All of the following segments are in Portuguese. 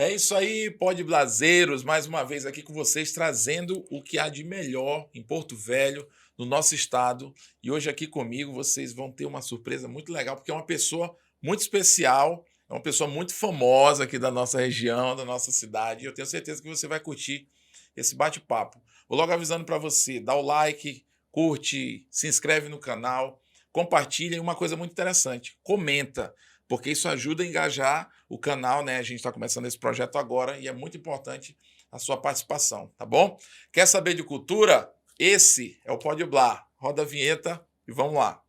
É isso aí, Pod Blazeiros, mais uma vez aqui com vocês, trazendo o que há de melhor em Porto Velho, no nosso estado. E hoje aqui comigo vocês vão ter uma surpresa muito legal, porque é uma pessoa muito especial, é uma pessoa muito famosa aqui da nossa região, da nossa cidade. E eu tenho certeza que você vai curtir esse bate-papo. Vou logo avisando para você, dá o like, curte, se inscreve no canal, compartilha e uma coisa muito interessante, comenta, porque isso ajuda a engajar o canal, né? A gente está começando esse projeto agora e é muito importante a sua participação, tá bom? Quer saber de cultura? Esse é o Pode Blá. Roda a vinheta e vamos lá.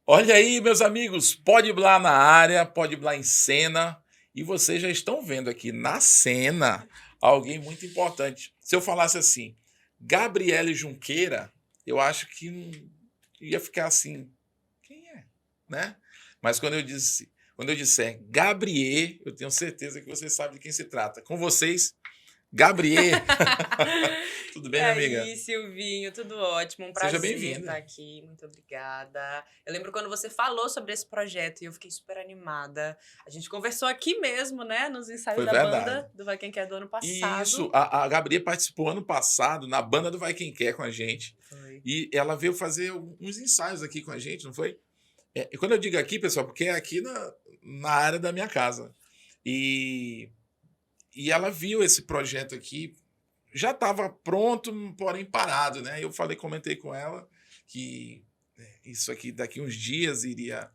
Olha aí, meus amigos, Pode Blá na área, Pode Blá em cena. E vocês já estão vendo aqui na cena alguém muito importante. Se eu falasse assim, Gabriele Junqueira, eu acho que ia ficar assim, quem é, né? Mas quando eu disser Gabriê, eu tenho certeza que você sabe de quem se trata. Com vocês, Gabriê. Tudo bem, E minha amiga? aí, Silvinho, tudo ótimo, um Seja prazer bem-vinda. estar aqui, muito obrigada. Eu lembro quando você falou sobre esse projeto e eu fiquei super animada. A gente conversou aqui mesmo, né, nos ensaios Foi da verdade. banda do Vai Quem Quer do ano passado. Isso, a Gabriela participou ano passado na banda do Vai Quem Quer com a gente. Foi. E ela veio fazer uns ensaios aqui com a gente, não foi? E quando eu digo aqui, pessoal, porque é aqui na área da minha casa. E ela viu esse projeto aqui, já estava pronto, porém parado, né? Eu comentei com ela que isso aqui daqui uns dias iria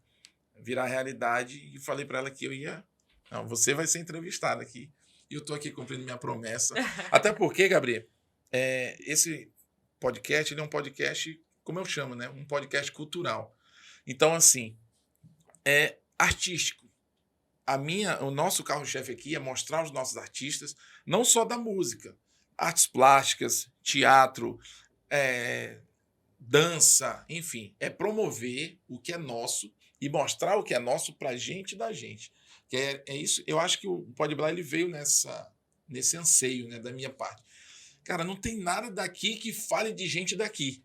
virar realidade e falei para ela que eu ia. Não, você vai ser entrevistada aqui. E eu estou aqui cumprindo minha promessa. Até porque, Gabriel, esse podcast ele é um podcast, como eu chamo, né? Um podcast cultural. Então, assim, é artístico. O nosso carro-chefe aqui é mostrar os nossos artistas, não só da música, artes plásticas, teatro, dança, enfim, é promover o que é nosso e mostrar o que é nosso para a gente e da gente. Que é isso. Eu acho que o Pode Blá ele veio nesse anseio, né, da minha parte. Cara, não tem nada daqui que fale de gente daqui,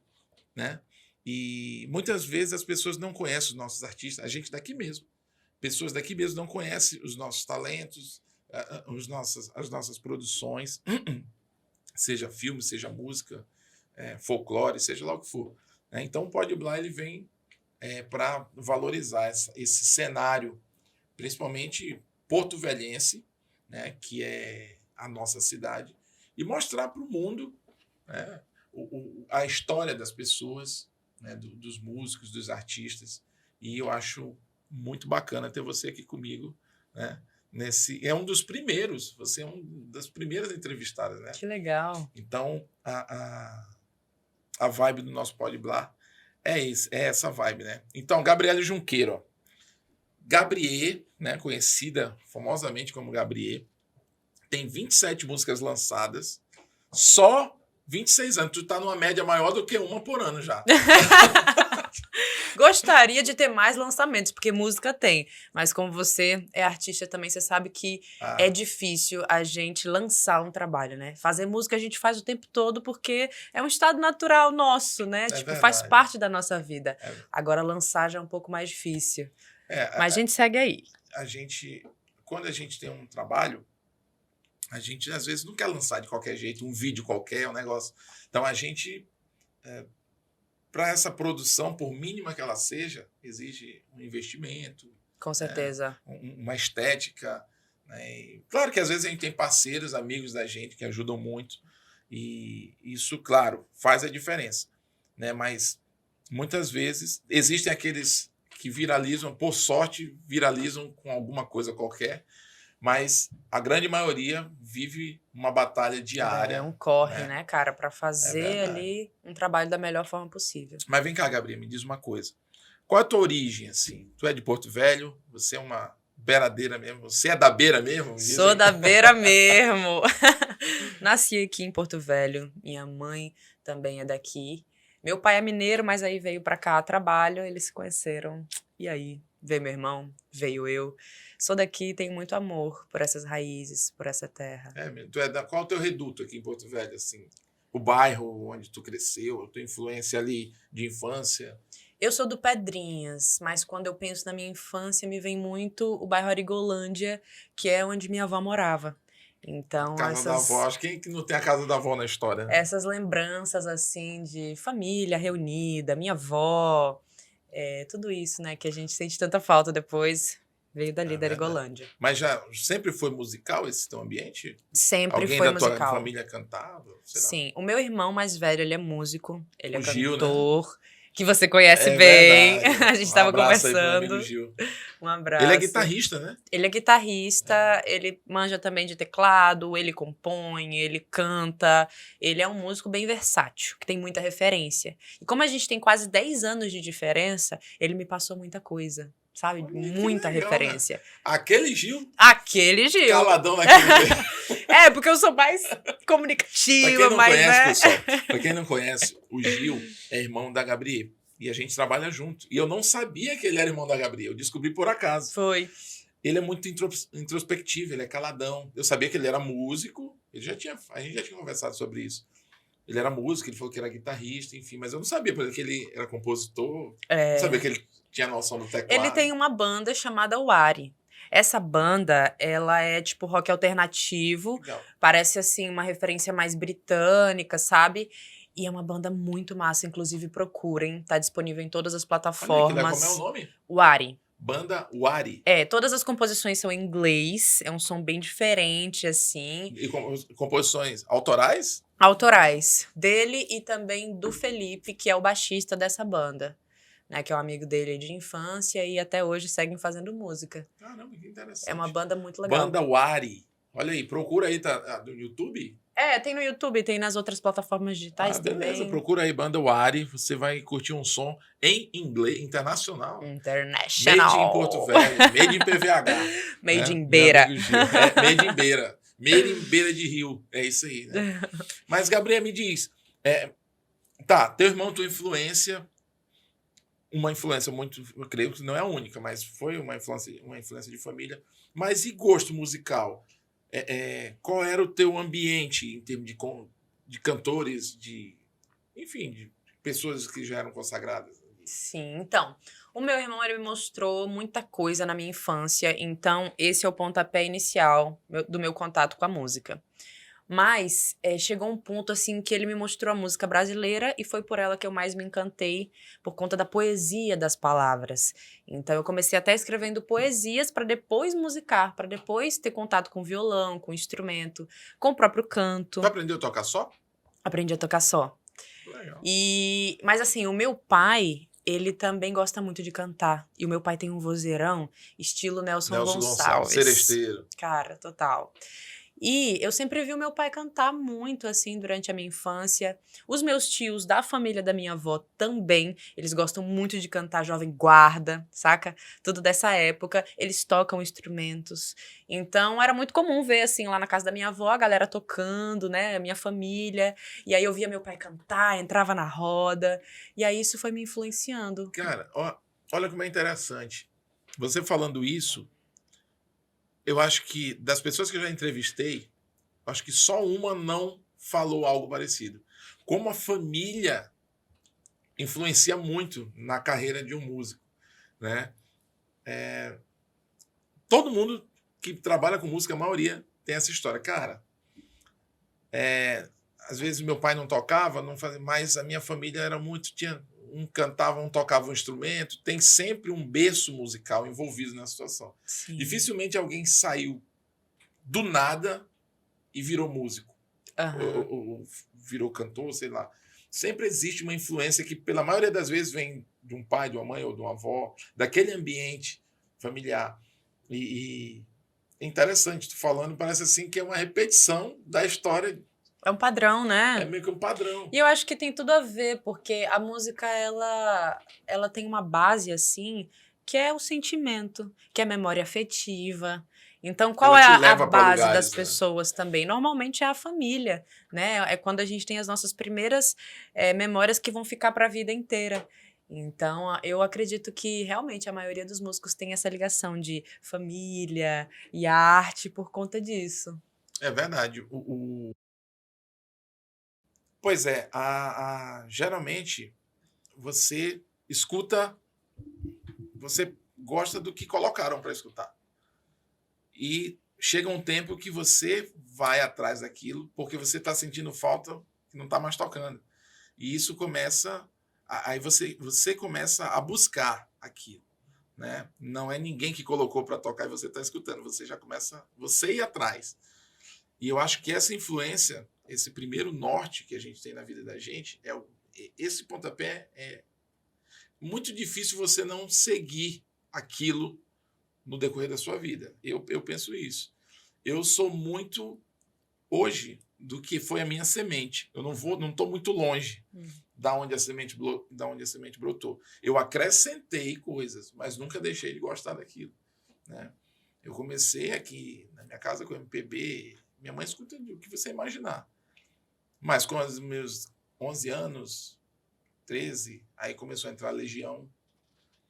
né? E muitas vezes as pessoas não conhecem os nossos artistas, a gente daqui mesmo. Pessoas daqui mesmo não conhecem os nossos talentos, as nossas produções, seja filme, seja música, folclore, seja lá o que for. Né? Então o Pode Blá ele vem para valorizar esse cenário, principalmente porto-velhense, né, que é a nossa cidade, e mostrar para o mundo, né, a história das pessoas, né, dos músicos, dos artistas. E eu acho muito bacana ter você aqui comigo, né? É um dos primeiros, você é uma das primeiras entrevistadas, né? Que legal. Então, a vibe do nosso Pode Blá é essa vibe, né? Então, Gabriele Junqueira, ó. Gabriê, né, conhecida famosamente como Gabriê, tem 27 músicas lançadas, só 26 anos. Tu tá numa média maior do que uma por ano já. Gostaria de ter mais lançamentos, porque música tem. Mas como você é artista também, você sabe que é difícil a gente lançar um trabalho, né? Fazer música a gente faz o tempo todo porque é um estado natural nosso, né? Faz parte da nossa vida. Agora lançar já é um pouco mais difícil. Mas a gente segue aí. Quando a gente tem um trabalho, a gente às vezes não quer lançar de qualquer jeito, um vídeo qualquer, um negócio. Então a gente... para essa produção, por mínima que ela seja, exige um investimento. Com certeza. Uma estética. Né? E, claro que às vezes a gente tem parceiros, amigos da gente que ajudam muito. E isso, claro, faz a diferença. Né? Mas muitas vezes existem aqueles que viralizam, por sorte, viralizam com alguma coisa qualquer. Mas a grande maioria vive uma batalha diária. É um corre, né, cara, para fazer ali um trabalho da melhor forma possível. Mas vem cá, Gabriel, me diz uma coisa. Qual é a tua origem, assim? Tu é de Porto Velho? Você é uma beiradeira mesmo? Você é da beira mesmo? Sou da beira mesmo. Nasci aqui em Porto Velho. Minha mãe também é daqui. Meu pai é mineiro, mas aí veio para cá a trabalho. Eles se conheceram. E aí veio meu irmão, veio eu. Sou daqui, tenho muito amor por essas raízes, por essa terra. Qual é o teu reduto aqui em Porto Velho, assim? o bairro onde tu cresceu, a tua influência ali de infância? Eu sou do Pedrinhas, mas quando eu penso na minha infância, me vem muito o bairro Arigolândia, que é onde minha avó morava. Então, Casa da avó. Acho que quem que não tem a casa da avó na história, né? essas lembranças, assim, de família reunida, minha avó, tudo isso, né, que a gente sente tanta falta depois, veio dali, É da verdade. Arigolândia. Mas já sempre foi musical esse teu ambiente? Sempre Alguém foi da tua musical. família cantava? Sei lá. Sim, o meu irmão mais velho, ele é músico, ele é O Gil, né? cantor, que você conhece É bem. verdade. A gente Um tava abraço aí pro meu amigo conversando. Gil. Um abraço. Ele é guitarrista, né? Ele é guitarrista, ele manja também de teclado, ele compõe, ele canta. Ele é um músico bem versátil, que tem muita referência. E como a gente tem quase 10 anos de diferença, ele me passou muita coisa, sabe? Olha, que Muita legal, referência. né? Aquele Gil, Aquele Gil. caladão naquele. Porque eu sou mais Pra comunicativa, quem não mais, conhece, né? pessoal, pra quem não conhece, o Gil é irmão da Gabriel. E a gente trabalha junto. E eu não sabia que ele era irmão da Gabriel. Eu descobri por acaso. Foi. Ele é muito introspectivo, ele é caladão. Eu sabia que ele era músico. A gente já tinha conversado sobre isso. Ele era músico, ele falou que era guitarrista, enfim. Mas eu não sabia, por exemplo, que ele era compositor. Não sabia que ele tinha noção do teclado. Ele tem uma banda chamada Wari. Essa banda, ela é tipo rock alternativo. Legal. Parece, assim, uma referência mais britânica, sabe? E é uma banda muito massa, inclusive procurem. Tá disponível em todas as Olha aí, que plataformas. legal. Como é o nome? Wari. Banda Wari. Todas as composições são em inglês. É um som bem diferente, assim. E composições autorais? Autorais. Dele e também do Felipe, que é o baixista dessa banda. Né, que é um amigo dele de infância e até hoje seguem fazendo música. Caramba, que interessante. É uma banda muito legal. Banda Wari. Olha aí, procura aí, tá no YouTube? Tem no YouTube, tem nas outras plataformas digitais Beleza, também. procura aí, Banda Wari. Você vai curtir um som em inglês, internacional. International. Made em Porto Velho, made em PVH. Made né? in Beira. Meu amigo Gil. Made em Beira. Made em Beira de Rio. É isso aí, né? Mas, Gabriel, me diz. Teu irmão, tua influência, uma influência muito, eu creio que não é a única, mas foi uma influência de família. Mas e gosto musical? Qual era o teu ambiente em termos de cantores, enfim, de pessoas que já eram consagradas? Sim, então, o meu irmão, ele me mostrou muita coisa na minha infância, então esse é o pontapé inicial do meu contato com a música. Mas chegou um ponto, assim, que ele me mostrou a música brasileira e foi por ela que eu mais me encantei, por conta da poesia das palavras. Então eu comecei até escrevendo poesias para depois musicar, para depois ter contato com violão, com instrumento, com o próprio canto. Tu aprendeu a tocar só? Aprendi a tocar só. Legal. Mas assim, o meu pai, ele também gosta muito de cantar. E o meu pai tem um vozeirão estilo Nelson Gonçalves. Seresteiro. Cara, total. E eu sempre vi o meu pai cantar muito, assim, durante a minha infância. Os meus tios da família da minha avó também, eles gostam muito de cantar Jovem Guarda, saca? Tudo dessa época. Eles tocam instrumentos. Então, era muito comum ver, assim, lá na casa da minha avó, a galera tocando, né? A minha família. E aí eu via meu pai cantar, entrava na roda. E aí isso foi me influenciando. Cara, olha como é interessante. Você falando isso, eu acho que das pessoas que eu já entrevistei, acho que só uma não falou algo parecido. Como a família influencia muito na carreira de um músico, né? Todo mundo que trabalha com música, a maioria tem essa história. Cara, às vezes meu pai não tocava, não fazia, mas a minha família era muito... Um cantava, um tocava um instrumento. Tem sempre um berço musical envolvido na situação. Sim. Dificilmente alguém saiu do nada e virou músico. Uhum. Ou virou cantor, sei lá. Sempre existe uma influência que, pela maioria das vezes, vem de um pai, de uma mãe ou de uma avó, daquele ambiente familiar. E é interessante, tu falando, parece assim que é uma repetição da história. É um padrão, né? É meio que um padrão. E eu acho que tem tudo a ver, porque a música, ela tem uma base, assim, que é o sentimento, que é a memória afetiva. Então, qual Ela é te a leva pra base lugares, das né? pessoas também? Normalmente é a família, né? É quando a gente tem as nossas primeiras memórias que vão ficar para a vida inteira. Então, eu acredito que realmente a maioria dos músicos tem essa ligação de família e arte por conta disso. É verdade. Pois é, geralmente você escuta, você gosta do que colocaram para escutar. E chega um tempo que você vai atrás daquilo porque você está sentindo falta que não está mais tocando. E isso começa... Aí você começa a buscar aquilo. Né? Não é ninguém que colocou para tocar e você está escutando. Você já começa... Você ir atrás. E eu acho que essa influência, esse primeiro norte que a gente tem na vida da gente, esse pontapé é muito difícil você não seguir aquilo no decorrer da sua vida. Eu penso isso. Eu sou muito, hoje, do que foi a minha semente. Eu não estou muito longe da onde a semente brotou. Eu acrescentei coisas, mas nunca deixei de gostar daquilo. Né? Eu comecei aqui na minha casa com MPB. Minha mãe escuta o que você imaginar. Mas com os meus 11 anos, 13, aí começou a entrar a Legião,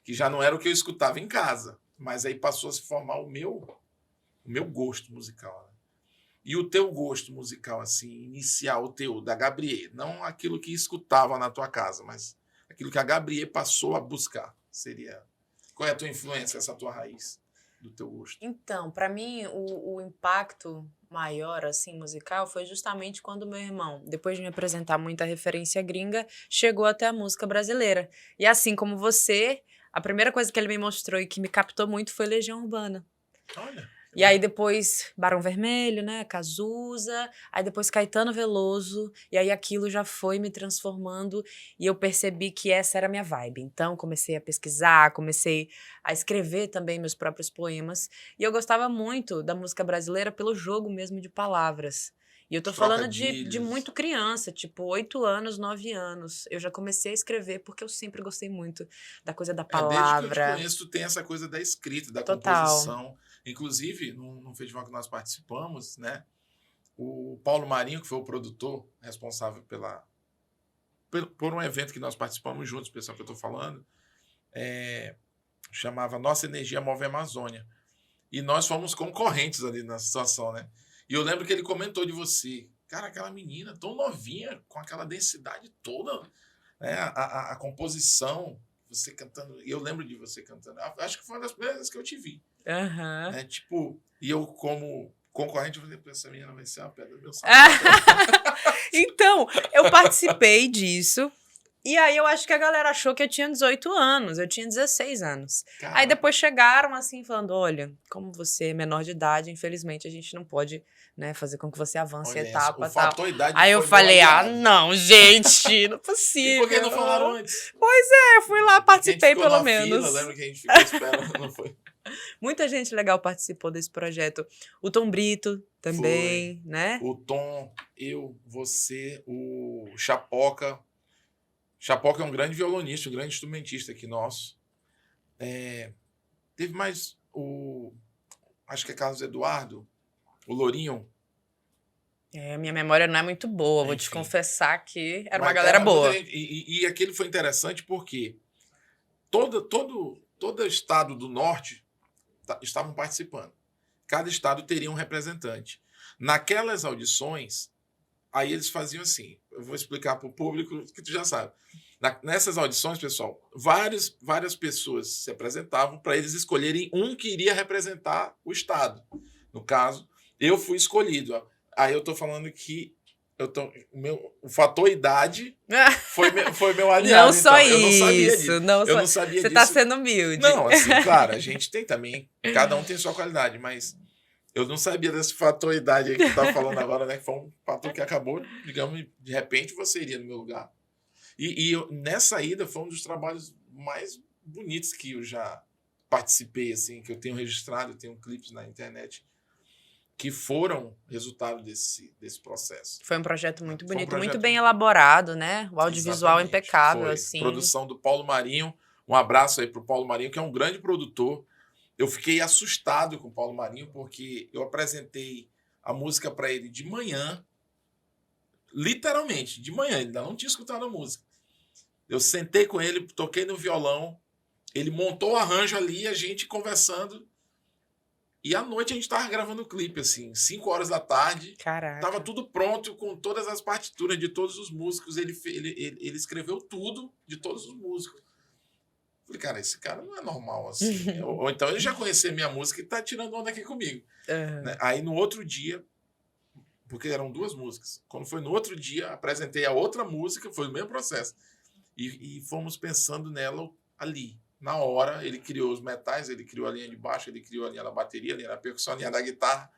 que já não era o que eu escutava em casa. Mas aí passou a se formar o meu gosto musical. Né? E o teu gosto musical, assim, inicial, o teu, da Gabriel, não aquilo que escutava na tua casa, mas aquilo que a Gabriel passou a buscar, seria... Qual é a tua influência, essa tua raiz do teu gosto? Então, para mim, o impacto maior, assim, musical, foi justamente quando meu irmão, depois de me apresentar muita referência gringa, chegou até a música brasileira. E assim como você... A primeira coisa que ele me mostrou e que me captou muito foi Legião Urbana. Olha. E aí depois Barão Vermelho, né, Cazuza, aí depois Caetano Veloso, e aí aquilo já foi me transformando e eu percebi que essa era a minha vibe. Então comecei a pesquisar, comecei a escrever também meus próprios poemas, e eu gostava muito da música brasileira pelo jogo mesmo de palavras. E eu tô falando de muito criança, tipo 8 anos, 9 anos. Eu já comecei a escrever porque eu sempre gostei muito da coisa da palavra. Desde que eu te conheço, tu tem essa coisa da escrita, da composição. Inclusive, num festival que nós participamos, né, o Paulo Marinho, que foi o produtor responsável por um evento que nós participamos juntos, pessoal que eu estou falando, chamava Nossa Energia Move a Amazônia. E nós fomos concorrentes ali na situação, né? E eu lembro que ele comentou de você. Cara, aquela menina tão novinha, com aquela densidade toda, né? A composição, você cantando. E eu lembro de você cantando. Acho que foi uma das primeiras vezes que eu te vi. Uhum. Né? Tipo, e eu, como concorrente, eu falei, essa menina vai ser uma pedra do meu sapato. Então, eu participei disso. E aí eu acho que a galera achou que eu tinha 18 anos, eu tinha 16 anos. Caramba. Aí depois chegaram assim, falando, olha, como você é menor de idade, infelizmente a gente não pode, né, fazer com que você avance a etapa. O fator idade aí eu falei, não, gente, não é possível. E por que não falaram antes? Pois é, eu fui lá, participei pelo menos. Fila, lembra que a gente ficou esperando, não foi? Muita gente legal participou desse projeto. O Tom Brito também, né? O Tom, eu, você, o Chapoca. Chapoca é um grande violonista, um grande instrumentista aqui nosso. Teve mais acho que é Carlos Eduardo, o Lourinho. Minha memória não é muito boa, vou te confessar que era uma galera boa. E aquele foi interessante porque todo estado do norte estavam participando. Cada estado teria um representante. Naquelas audições, aí eles faziam assim, eu vou explicar para o público que tu já sabe. Nessas audições, pessoal, várias pessoas se apresentavam para eles escolherem um que iria representar o estado. No caso, eu fui escolhido. Aí eu estou falando que o fator idade foi meu aliado. Não só então. isso. Eu não sabia disso. Eu não sabia Você disso. está sendo humilde. Não, assim, claro, a gente tem também, cada um tem sua qualidade, mas eu não sabia desse fator idade aí que tu tá falando agora, né? Que foi um fator que acabou, digamos, de repente você iria no meu lugar. E nessa ida foi um dos trabalhos mais bonitos que eu já participei, assim, que eu tenho registrado, eu tenho clipes na internet, que foram resultado desse processo. Foi um projeto muito bonito, muito bem elaborado, né? O audiovisual impecável, foi. Assim. Produção do Paulo Marinho. Um abraço aí pro Paulo Marinho, que é um grande produtor. Eu fiquei assustado com o Paulo Marinho, porque eu apresentei a música para ele de manhã, literalmente, de manhã, ele ainda não tinha escutado a música. Eu sentei com ele, toquei no violão, ele montou o arranjo ali, a gente conversando, E à noite a gente tava gravando o clipe, assim, 5 horas da tarde. Caraca. Tava tudo pronto, com todas as partituras de todos os músicos. Ele escreveu tudo de todos os músicos. Falei, cara, esse cara não é normal assim. Ou então ele já conhecia minha música e tá tirando onda aqui comigo. Né? Aí no outro dia, porque eram 2 músicas. Quando foi no outro dia, apresentei a outra música, foi o mesmo processo. E fomos pensando nela ali. Na hora, ele criou os metais, ele criou a linha de baixo, ele criou a linha da bateria, a linha da percussão, a linha da guitarra.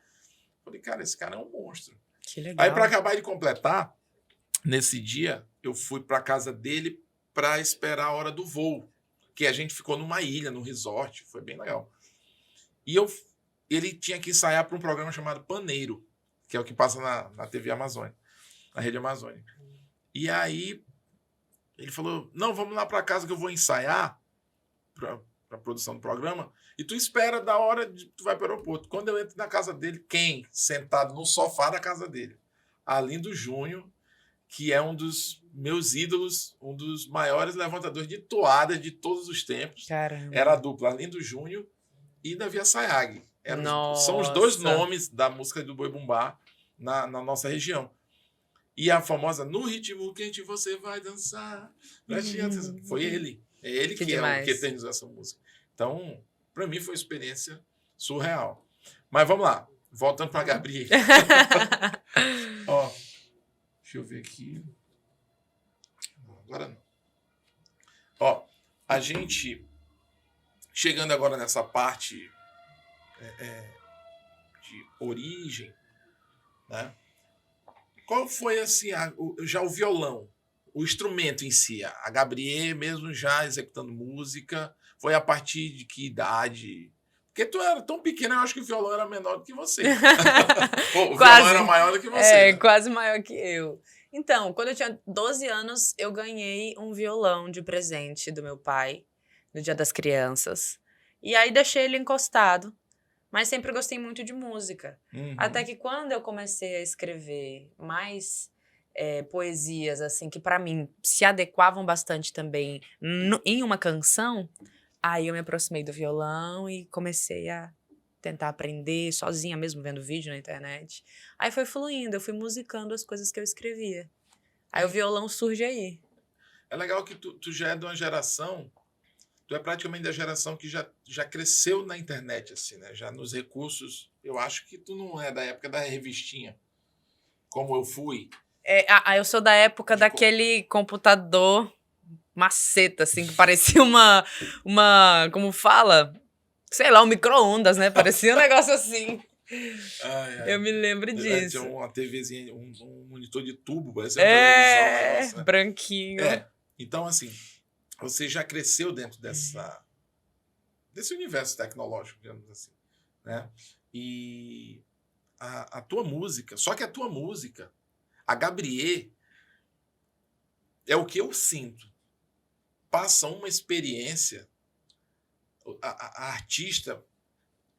Falei, cara, esse cara é um monstro. Que legal. Aí, para acabar de completar, nesse dia, eu fui para casa dele para esperar a hora do voo, que a gente ficou numa ilha, num resort, foi bem legal. E ele tinha que ensaiar para um programa chamado Paneiro, que é o que passa na TV Amazônia, na Rede Amazônia. E aí, ele falou, não, vamos lá para casa que eu vou ensaiar para a produção do programa, e tu espera da hora de tu vai para o aeroporto. Quando eu entro na casa dele, quem? Sentado no sofá da casa dele? Arlindo Júnior, que é um dos meus ídolos, um dos maiores levantadores de toada de todos os tempos. Caramba. Era a dupla Arlindo Júnior e Davi Assayag. São os 2 Nossa. nomes da música do Boi Bumbá na nossa região. E a famosa No Ritmo Quente Você Vai Dançar. Preste atenção. Foi ele. É ele que é o que eternizou essa música. Então, para mim foi uma experiência surreal. Mas vamos lá. Voltando para Gabriel. Ó, deixa eu ver aqui. Agora não. Ó, a gente chegando agora nessa parte de origem, né? Qual foi assim, já o violão, o instrumento em si, a Gabriel mesmo já executando música, foi a partir de que idade? Porque tu era tão pequena, eu acho que o violão era menor do que você. O violão era maior do que você. Né? Quase maior que eu. Então, quando eu tinha 12 anos, eu ganhei um violão de presente do meu pai, no Dia das Crianças. E aí deixei ele encostado. Mas sempre gostei muito de música. Até que quando eu comecei a escrever mais poesias, assim, que para mim se adequavam bastante também em uma canção, aí eu me aproximei do violão e comecei a tentar aprender sozinha mesmo, vendo vídeo na internet. Aí foi fluindo, eu fui musicando as coisas que eu escrevia. Aí o violão surge aí. É legal que tu já é de uma geração, tu é praticamente da geração que já cresceu na internet, assim, né? Já nos recursos. Eu acho que tu não é da época da revistinha, como eu fui. Eu sou da época daquele computador maceta, assim, que parecia uma como fala? Sei lá, um micro-ondas, né? Parecia um negócio assim. Eu me lembro disso. Tinha uma TVzinha, um monitor de tubo, parecia uma televisão. Negócio, né? Branquinho. Então, assim, você já cresceu dentro desse universo tecnológico, digamos assim, né? E a tua música, só que a tua música, a Gabriel, é o que eu sinto. Passa uma experiência, a artista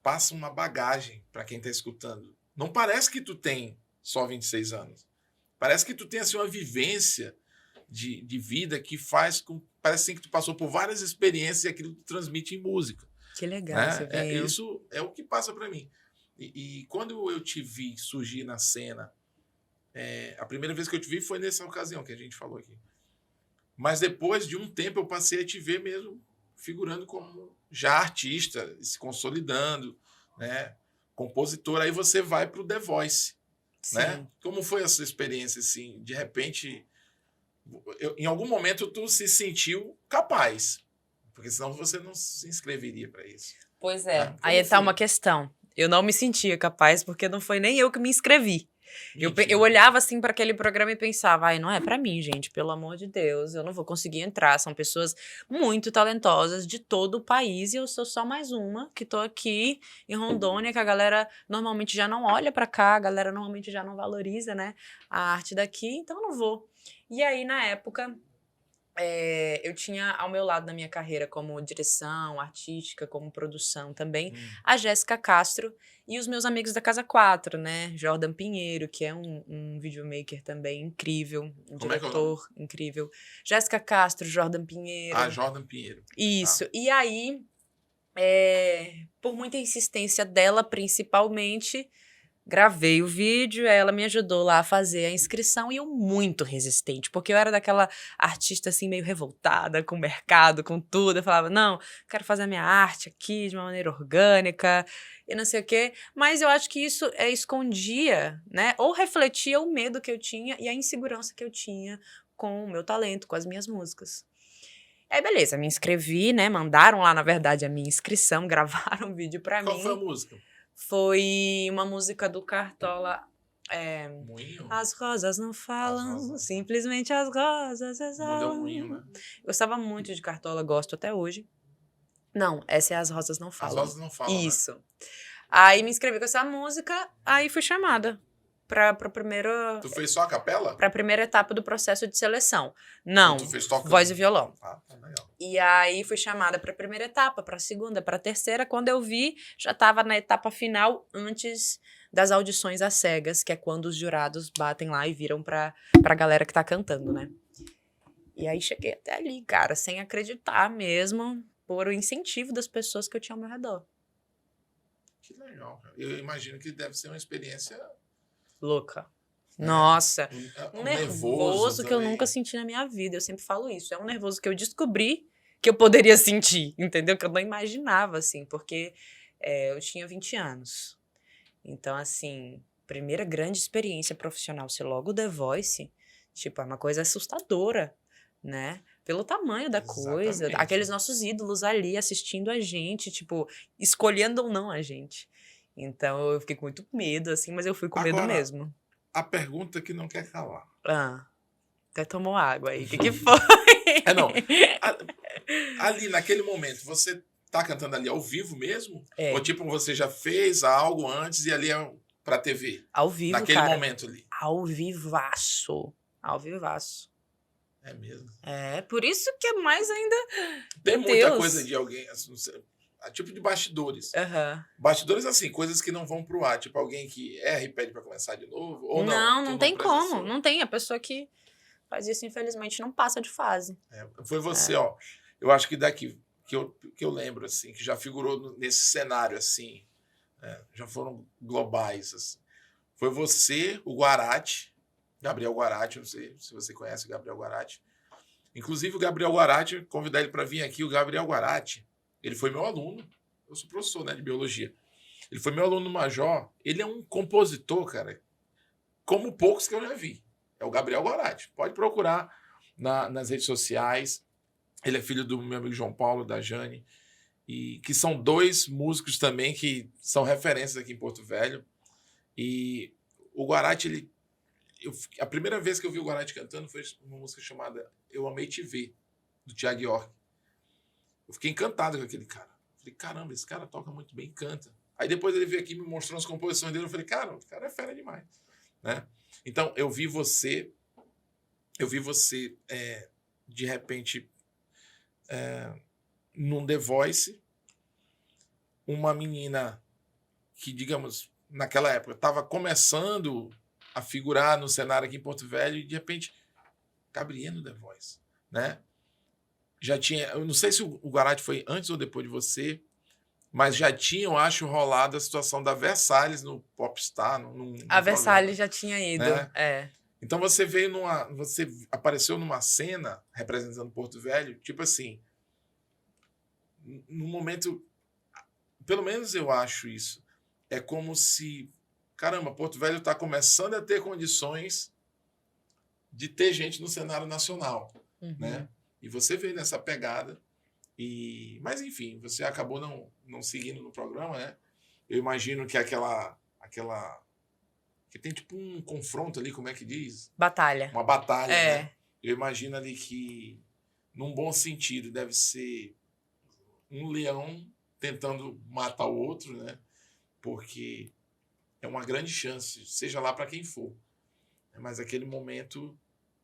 passa uma bagagem para quem está escutando. Não parece que tu tem só 26 anos. Parece que tu tem assim, uma vivência de vida que faz com... Parece assim, que tu passou por várias experiências e aquilo tu transmite em música. Que legal, né? Você veio. Isso é o que passa para mim. E quando eu te vi surgir na cena, a primeira vez que eu te vi foi nessa ocasião que a gente falou aqui. Mas depois de um tempo eu passei a te ver mesmo figurando como já artista, se consolidando, né? Compositor. Aí você vai para o The Voice. Né? Como foi essa experiência? Assim, de repente, em algum momento tu se sentiu capaz, porque senão você não se inscreveria para isso. Pois é. Né? Aí está uma questão. Eu não me sentia capaz porque não foi nem eu que me inscrevi. Eu olhava assim para aquele programa e pensava, ai, não é para mim, gente, pelo amor de Deus, eu não vou conseguir entrar. São pessoas muito talentosas de todo o país e eu sou só mais uma que tô aqui em Rondônia, que a galera normalmente já não olha para cá, a galera normalmente já não valoriza, né, a arte daqui, então eu não vou. E aí, na época, eu tinha ao meu lado na minha carreira como direção artística, como produção também, a Jéssica Castro e os meus amigos da Casa 4, né? Jordan Pinheiro, que é um videomaker também incrível, um diretor incrível. Jéssica Castro, Jordan Pinheiro. Jordan Pinheiro. Isso. E aí, por muita insistência dela, principalmente, gravei o vídeo, ela me ajudou lá a fazer a inscrição e eu muito resistente, porque eu era daquela artista assim meio revoltada com o mercado, com tudo. Eu falava, não, quero fazer a minha arte aqui de uma maneira orgânica e não sei o quê. Mas eu acho que isso escondia, né? Ou refletia o medo que eu tinha e a insegurança que eu tinha com o meu talento, com as minhas músicas. Aí, beleza, me inscrevi, né? Mandaram lá, na verdade, a minha inscrição, gravaram um vídeo pra Qual foi a mim. música? Foi uma música do Cartola. Moinho? As rosas não falam, As rosas. simplesmente as rosas O mundo é exalam. um moinho, né? Gostava muito de Cartola, gosto até hoje. Não, essa é As Rosas Não As Falam. rosas não falam, Isso. Aí me inscrevi com essa música, aí fui chamada pra primeira, Tu fez só a capela? pra primeira etapa do processo de seleção. Ou Não, tu fez tocando? voz e violão. Ah, tá legal. E aí fui chamada pra primeira etapa, pra segunda, pra terceira. Quando eu vi, já tava na etapa final, antes das audições às cegas, que é quando os jurados batem lá e viram pra galera que tá cantando, né? E aí cheguei até ali, cara, sem acreditar mesmo, por o incentivo das pessoas que eu tinha ao meu redor. Que legal, cara. Eu imagino que deve ser uma experiência... Louca. né? Nossa. Um nervoso que eu também. nunca senti na minha vida. Eu sempre falo isso. É um nervoso que eu descobri que eu poderia sentir, entendeu? Que eu não imaginava, assim, porque eu tinha 20 anos. Então, assim, primeira grande experiência profissional ser logo The Voice, tipo, é uma coisa assustadora, né? Pelo tamanho da coisa, Exatamente. aqueles nossos ídolos ali assistindo a gente, tipo, escolhendo ou não a gente. Então, eu fiquei com muito medo, assim, mas eu fui com medo Agora, mesmo. a pergunta que não quer calar. Até tomou água aí. O que foi? Não. Ali, naquele momento, você tá cantando ali ao vivo mesmo? Ou tipo, você já fez algo antes e ali é pra TV? Ao vivo, naquele cara. momento ali. Ao vivaço. Ao vivaço. É mesmo. Por isso que é mais ainda... Tem Meu muita Deus. coisa de alguém, assim, tipo de bastidores. Aham. Bastidores, assim, coisas que não vão pro ar. Tipo, alguém que erra e pede pra começar de novo, ou não? Não Tu tem presenciou? como. Não tem. A pessoa que faz isso, infelizmente, não passa de fase. Foi você, ó. Eu acho que daqui, que eu lembro, assim, que já figurou nesse cenário, assim, já foram globais, assim. Foi você, o Guarati, Gabriel Guarati, não sei se você conhece o Gabriel Guarati. Inclusive, o Gabriel Guarati, convidar ele para vir aqui, o Gabriel Guarati, ele foi meu aluno. Eu sou professor, né, de biologia. Ele foi meu aluno no Major. Ele é um compositor, cara, como poucos que eu já vi. É o Gabriel Guarati. Pode procurar nas redes sociais. Ele é filho do meu amigo João Paulo, da Jane, e que são dois músicos também que são referências aqui em Porto Velho. E o Guarati, a primeira vez que eu vi o Guarati cantando foi uma música chamada Eu Amei Te Ver, do Thiago York. Eu fiquei encantado com aquele cara. Falei, caramba, esse cara toca muito bem, canta. Aí depois ele veio aqui e me mostrou as composições dele. Eu falei, cara, o cara é fera demais. Né? Então, eu vi você de repente, num The Voice, uma menina que, digamos, naquela época, estava começando a figurar no cenário aqui em Porto Velho e, de repente, Gabriel no The Voice, né? Já tinha, eu não sei se o Guarati foi antes ou depois de você, mas já tinha, eu acho, rolado a situação da Versalhes no Popstar. A Versalhes já tinha ido, né? Então você você apareceu numa cena representando Porto Velho, tipo assim, no momento, pelo menos eu acho isso, é como se, caramba, Porto Velho está começando a ter condições de ter gente no cenário nacional, né? E você veio nessa pegada, mas enfim, você acabou não seguindo no programa, né? Eu imagino que aquela que tem tipo um confronto ali, como é que diz? Batalha. Uma batalha, né? Eu imagino ali que, num bom sentido, deve ser um leão tentando matar o outro, né? Porque é uma grande chance, seja lá para quem for. Mas aquele momento,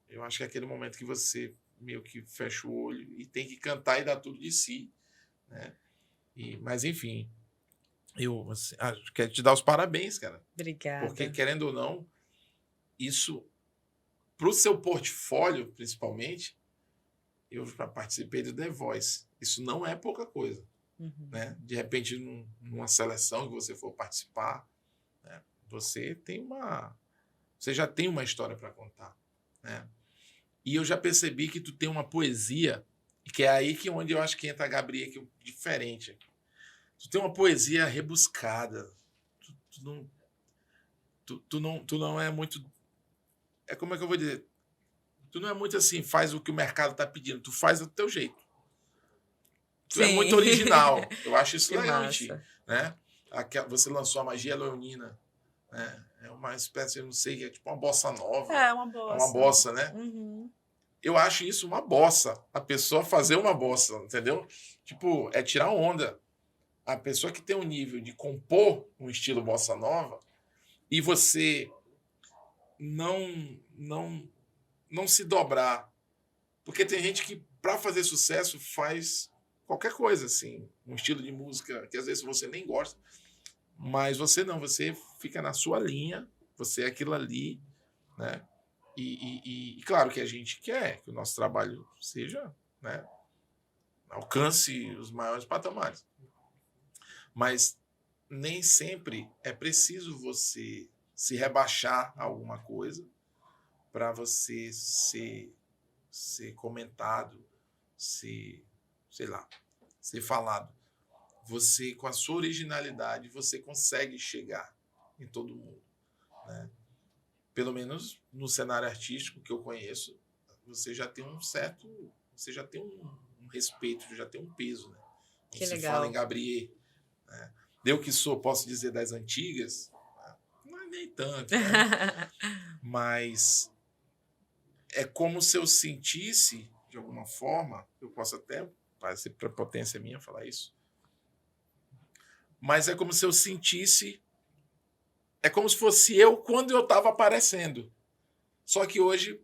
eu acho que é aquele momento que você meio que fecha o olho e tem que cantar e dar tudo de si, né? Mas, enfim, eu quero te dar os parabéns, cara. Obrigada. Porque, querendo ou não, isso, para o seu portfólio, principalmente, eu já participei do The Voice. Isso não é pouca coisa. né? De repente, numa seleção que você for participar, né? Você já tem uma história para contar, né? E eu já percebi que tu tem uma poesia, que é aí que onde eu acho que entra a Gabriela, que é diferente. Tu tem uma poesia rebuscada. Tu não é muito... como é que eu vou dizer? Tu não é muito assim, faz o que o mercado está pedindo. Tu faz do teu jeito. Tu é muito original. Eu acho isso Que legal em massa. ti, né? Você lançou a Magia Leonina, né? É uma espécie, eu não sei, é tipo uma bossa nova. É uma bossa, né? Uhum. Eu acho isso uma bossa. A pessoa fazer uma bossa, entendeu? Tipo, é tirar onda. A pessoa que tem um nível de compor um estilo bossa nova e você não se dobrar. Porque tem gente que, para fazer sucesso, faz qualquer coisa, assim. Um estilo de música que às vezes você nem gosta. Mas você não, você fica na sua linha, você é aquilo ali, né? E claro que a gente quer que o nosso trabalho seja, né, alcance os maiores patamares. Mas nem sempre é preciso você se rebaixar a alguma coisa para você ser comentado, sei lá, ser falado. Você, com a sua originalidade, você consegue chegar em todo mundo, né? Pelo menos no cenário artístico que eu conheço, você já tem você já tem um respeito, já tem um peso, né? Quando Que se legal. fala em Gabriel, né? Eu que posso dizer das antigas, não é nem tanto, né? Mas é como se eu sentisse, de alguma forma, eu posso até, parece prepotência minha falar isso, mas é como se eu sentisse, é como se fosse eu quando eu estava aparecendo. Só que hoje,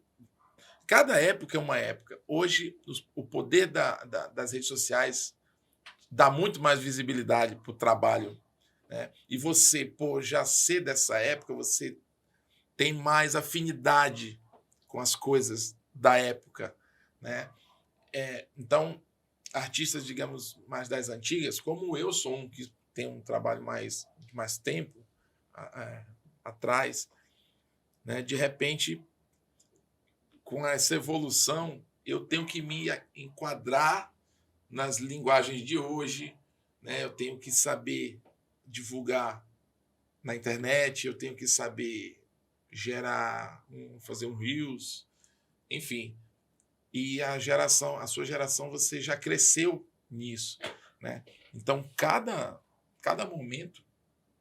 cada época é uma época. Hoje, o poder das redes sociais dá muito mais visibilidade para o trabalho, né? E você, por já ser dessa época, você tem mais afinidade com as coisas da época, né? Então, artistas, digamos, mais das antigas, como eu sou um que tem um trabalho mais tempo atrás, né? De repente, com essa evolução, eu tenho que me enquadrar nas linguagens de hoje, né? Eu tenho que saber divulgar na internet, eu tenho que saber fazer um Reels, enfim. E a sua geração, você já cresceu nisso, né? Então, cada momento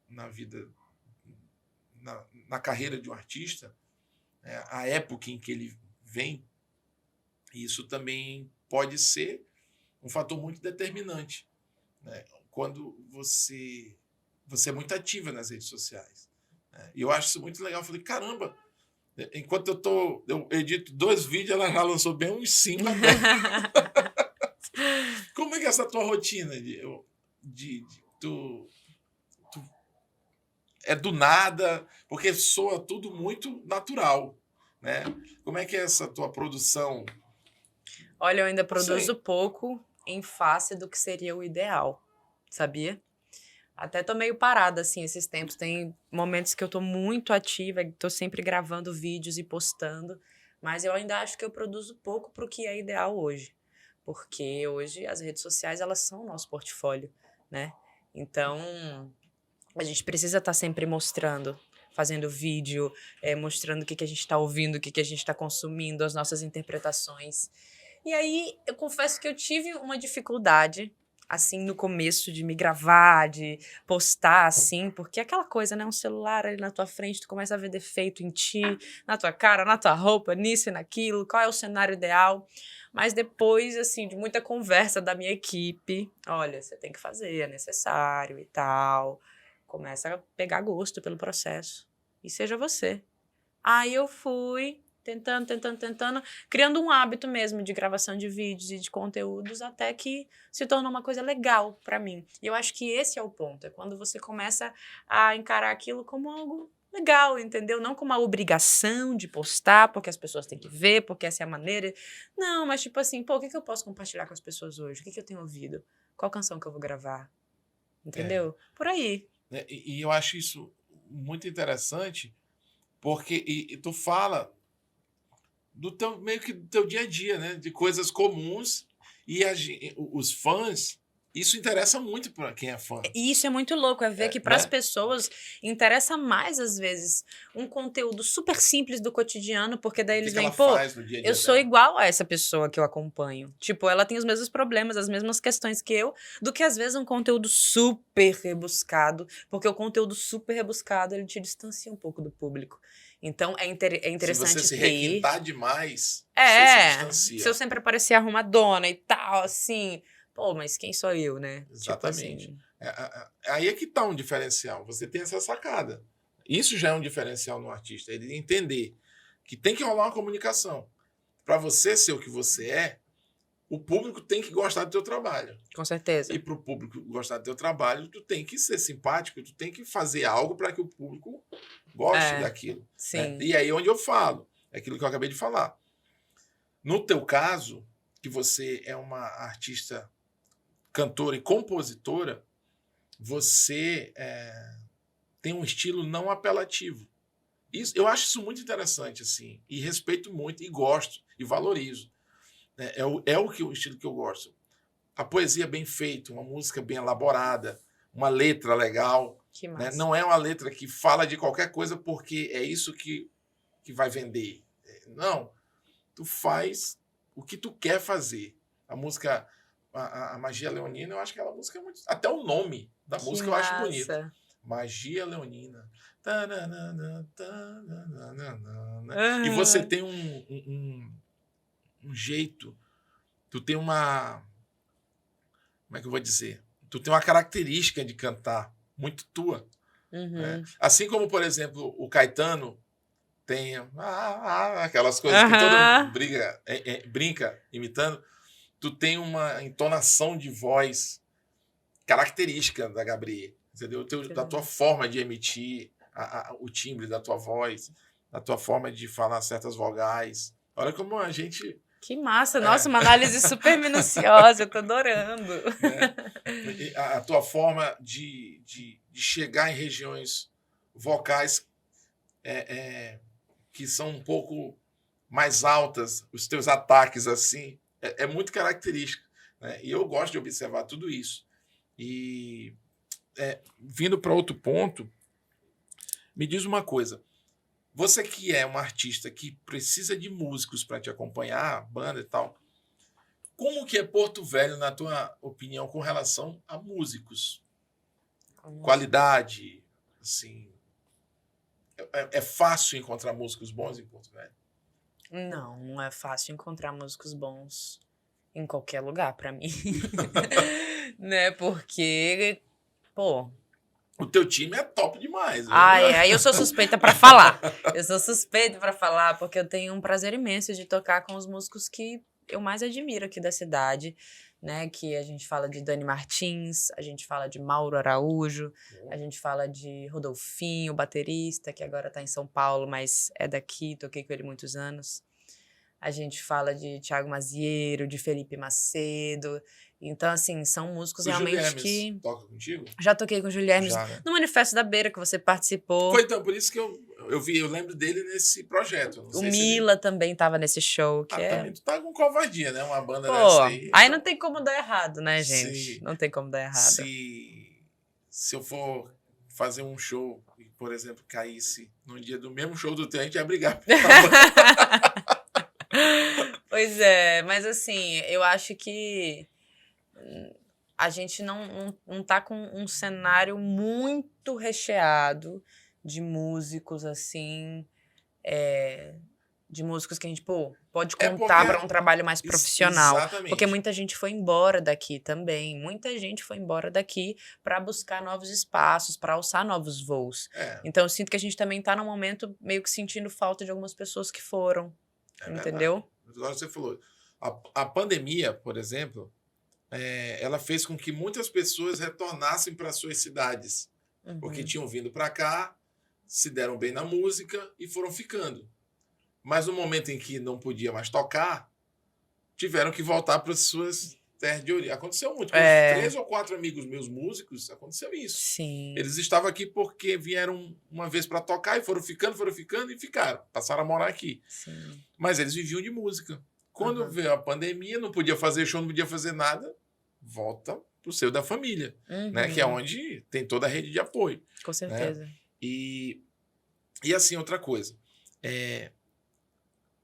na vida, na carreira de um artista, a época em que ele vem, isso também pode ser um fator muito determinante, né? Quando você é muito ativa nas redes sociais, né? E eu acho isso muito legal. Eu falei, caramba, enquanto eu edito 2 vídeos, ela já lançou bem uns 5 até. Como é que é essa tua rotina? Tu é do nada, porque soa tudo muito natural, né? Como é que é essa tua produção? Olha, eu ainda produzo pouco em face do que seria o ideal, sabia? Até tô meio parada, assim, esses tempos. Tem momentos que eu tô muito ativa, tô sempre gravando vídeos e postando, mas eu ainda acho que eu produzo pouco pro que é ideal hoje. Porque hoje as redes sociais, elas são o nosso portfólio, né? Então, a gente precisa estar sempre mostrando, fazendo vídeo, mostrando o que a gente está ouvindo, o que a gente está consumindo, as nossas interpretações. E aí, eu confesso que eu tive uma dificuldade, assim, no começo, de me gravar, de postar, assim, porque é aquela coisa, né? Um celular ali na tua frente, tu começa a ver defeito em ti, na tua cara, na tua roupa, nisso e naquilo, qual é o cenário ideal. Mas depois, assim, de muita conversa da minha equipe, olha, você tem que fazer, é necessário e tal. Começa a pegar gosto pelo processo. E seja você. Aí eu fui tentando, criando um hábito mesmo de gravação de vídeos e de conteúdos até que se tornou uma coisa legal para mim. E eu acho que esse é o ponto, é quando você começa a encarar aquilo como algo legal, entendeu? Não com uma obrigação de postar, porque as pessoas têm que ver, porque essa é a maneira. Não, mas tipo assim, pô, o que que eu posso compartilhar com as pessoas hoje? O que que eu tenho ouvido? Qual canção que eu vou gravar? É, Entendeu? Por aí. né? E eu acho isso muito interessante, porque e tu fala do teu, meio que do teu dia a dia, né? De coisas comuns e os fãs, isso interessa muito para quem é fã, E isso é muito louco, é ver que para as né? pessoas interessa mais, às vezes, um conteúdo super simples do cotidiano, porque daí O que eles que ela veem, pô, faz no dia a eu dia sou dela? igual a essa pessoa que eu acompanho. Tipo, ela tem os mesmos problemas, as mesmas questões que eu, do que às vezes um conteúdo super rebuscado, porque o conteúdo super rebuscado, ele te distancia um pouco do público. Então, é Se você interessante se ter... requintar demais, você se Se eu distancia. sempre parecer arrumadona e tal, assim... Pô, mas quem sou eu, né? Tipo Exatamente. assim... Aí é que está um diferencial. Você tem essa sacada. Isso já é um diferencial no artista. Ele entender que tem que rolar uma comunicação. Para você ser o que você é, o público tem que gostar do teu trabalho. Com E certeza. para o público gostar do teu trabalho, tu tem que ser simpático, tu tem que fazer algo para que o público goste É, daquilo. Né? sim. E aí é onde eu falo, é aquilo que eu acabei de falar. No teu caso, que você é uma artista cantora e compositora, você tem um estilo não apelativo. Isso, eu acho isso muito interessante, assim, e respeito muito, e gosto, e valorizo. Né? O estilo que eu gosto. A poesia bem feita, uma música bem elaborada, uma letra legal. Que Né? massa. Não é uma letra que fala de qualquer coisa porque é isso que vai vender. Não, tu faz o que tu quer fazer. A música, a Magia Leonina, eu acho que aquela música é muito... Até o nome da Que música eu acho bonito. massa. Magia Leonina. Tananana, tananana. E você Aham. tem um jeito, tu tem uma... Como é que eu vou dizer? Tu tem uma característica de cantar muito tua. Né? Uhum. Assim como, por exemplo, o Caetano tem aquelas coisas que todo mundo Aham. brinca imitando, tu tem uma entonação de voz característica da Gabriela, entendeu? Que Da tua legal. forma de emitir o timbre da tua voz, da tua forma de falar certas vogais. Olha como a gente... Que massa. Nossa, É, uma análise super minuciosa. Eu tô adorando. né? A tua forma de chegar em regiões vocais que são um pouco mais altas, os teus ataques assim, é muito característico. Né? E eu gosto de observar tudo isso. E vindo para outro ponto, me diz uma coisa. Você que é um artista que precisa de músicos para te acompanhar, banda e tal, como que é Porto Velho, na tua opinião, com relação a músicos? Qualidade, assim, é fácil encontrar músicos bons em Porto Velho? Não, não é fácil encontrar músicos bons em qualquer lugar pra mim. Né? Porque, pô, O teu time é top demais, viu? ai, aí eu sou suspeita pra falar. Eu sou suspeita pra falar porque eu tenho um prazer imenso de tocar com os músicos que eu mais admiro aqui da cidade, né? Que a gente fala de Dani Martins, a gente fala de Mauro Araújo, a gente fala de Rodolfinho, baterista, que agora tá em São Paulo, mas é daqui, toquei com ele muitos anos. A gente fala de Thiago Mazieiro, de Felipe Macedo. Então, assim, são músicos O realmente Juliemes que... toca contigo? Já toquei com o Guilherme Já, né? no Manifesto da Beira, que você participou. Foi então, por isso que eu lembro dele nesse projeto. Não O sei se ele. Mila também tava nesse show, que é... Também tu tá com covardia, né? Uma banda Pô, dessa aí. aí não Então, tem como dar errado, né, gente? se, Não tem como dar errado. se eu for fazer um show e, por exemplo, caísse no dia do mesmo show do teu, a gente ia brigar pela banda. Pois é, mas assim, eu acho que a gente não tá com um cenário muito recheado de músicos, assim, de músicos que a gente, pô, pode É contar porque. para um trabalho mais profissional. Porque Exatamente. muita gente foi embora daqui também. Muita gente foi embora daqui para buscar novos espaços, para alçar novos voos. É, Então, eu sinto que a gente também tá num momento meio que sentindo falta de algumas pessoas que foram. verdade. Entendeu? Agora você falou. A pandemia, por exemplo, ela fez com que muitas pessoas retornassem para suas cidades. Porque Uhum. tinham vindo para cá, se deram bem na música e foram ficando. Mas no momento em que não podia mais tocar, tiveram que voltar para as suas terras de origem. Aconteceu muito. Com 3 ou 4 amigos meus músicos, aconteceu isso. Sim. Eles estavam aqui porque vieram uma vez para tocar e foram ficando e ficaram. Passaram a morar aqui. Sim. Mas eles viviam de música. Quando veio a pandemia, não podia fazer show, não podia fazer nada, volta pro seio da família, né? Que é onde tem toda a rede de apoio. Com certeza. Né? E assim, outra coisa.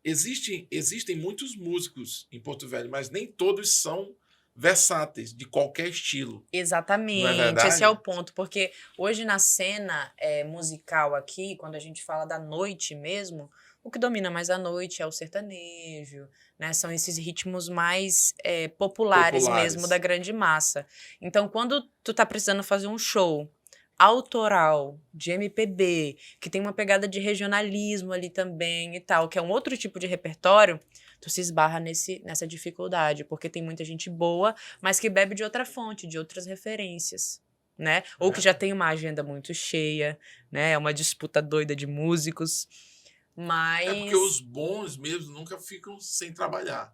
Existem muitos músicos em Porto Velho, mas nem todos são versáteis, de qualquer estilo. Exatamente, não é verdade? Esse é o ponto, porque hoje na cena musical aqui, quando a gente fala da noite mesmo, o que domina mais a noite é o sertanejo, né? São esses ritmos mais populares mesmo da grande massa. Então, quando tu tá precisando fazer um show autoral, de MPB, que tem uma pegada de regionalismo ali também e tal, que é um outro tipo de repertório, tu se esbarra nessa dificuldade, porque tem muita gente boa, mas que bebe de outra fonte, de outras referências, né? Ou que já tem uma agenda muito cheia, né? É uma disputa doida de músicos, mas... porque os bons mesmo nunca ficam sem trabalhar.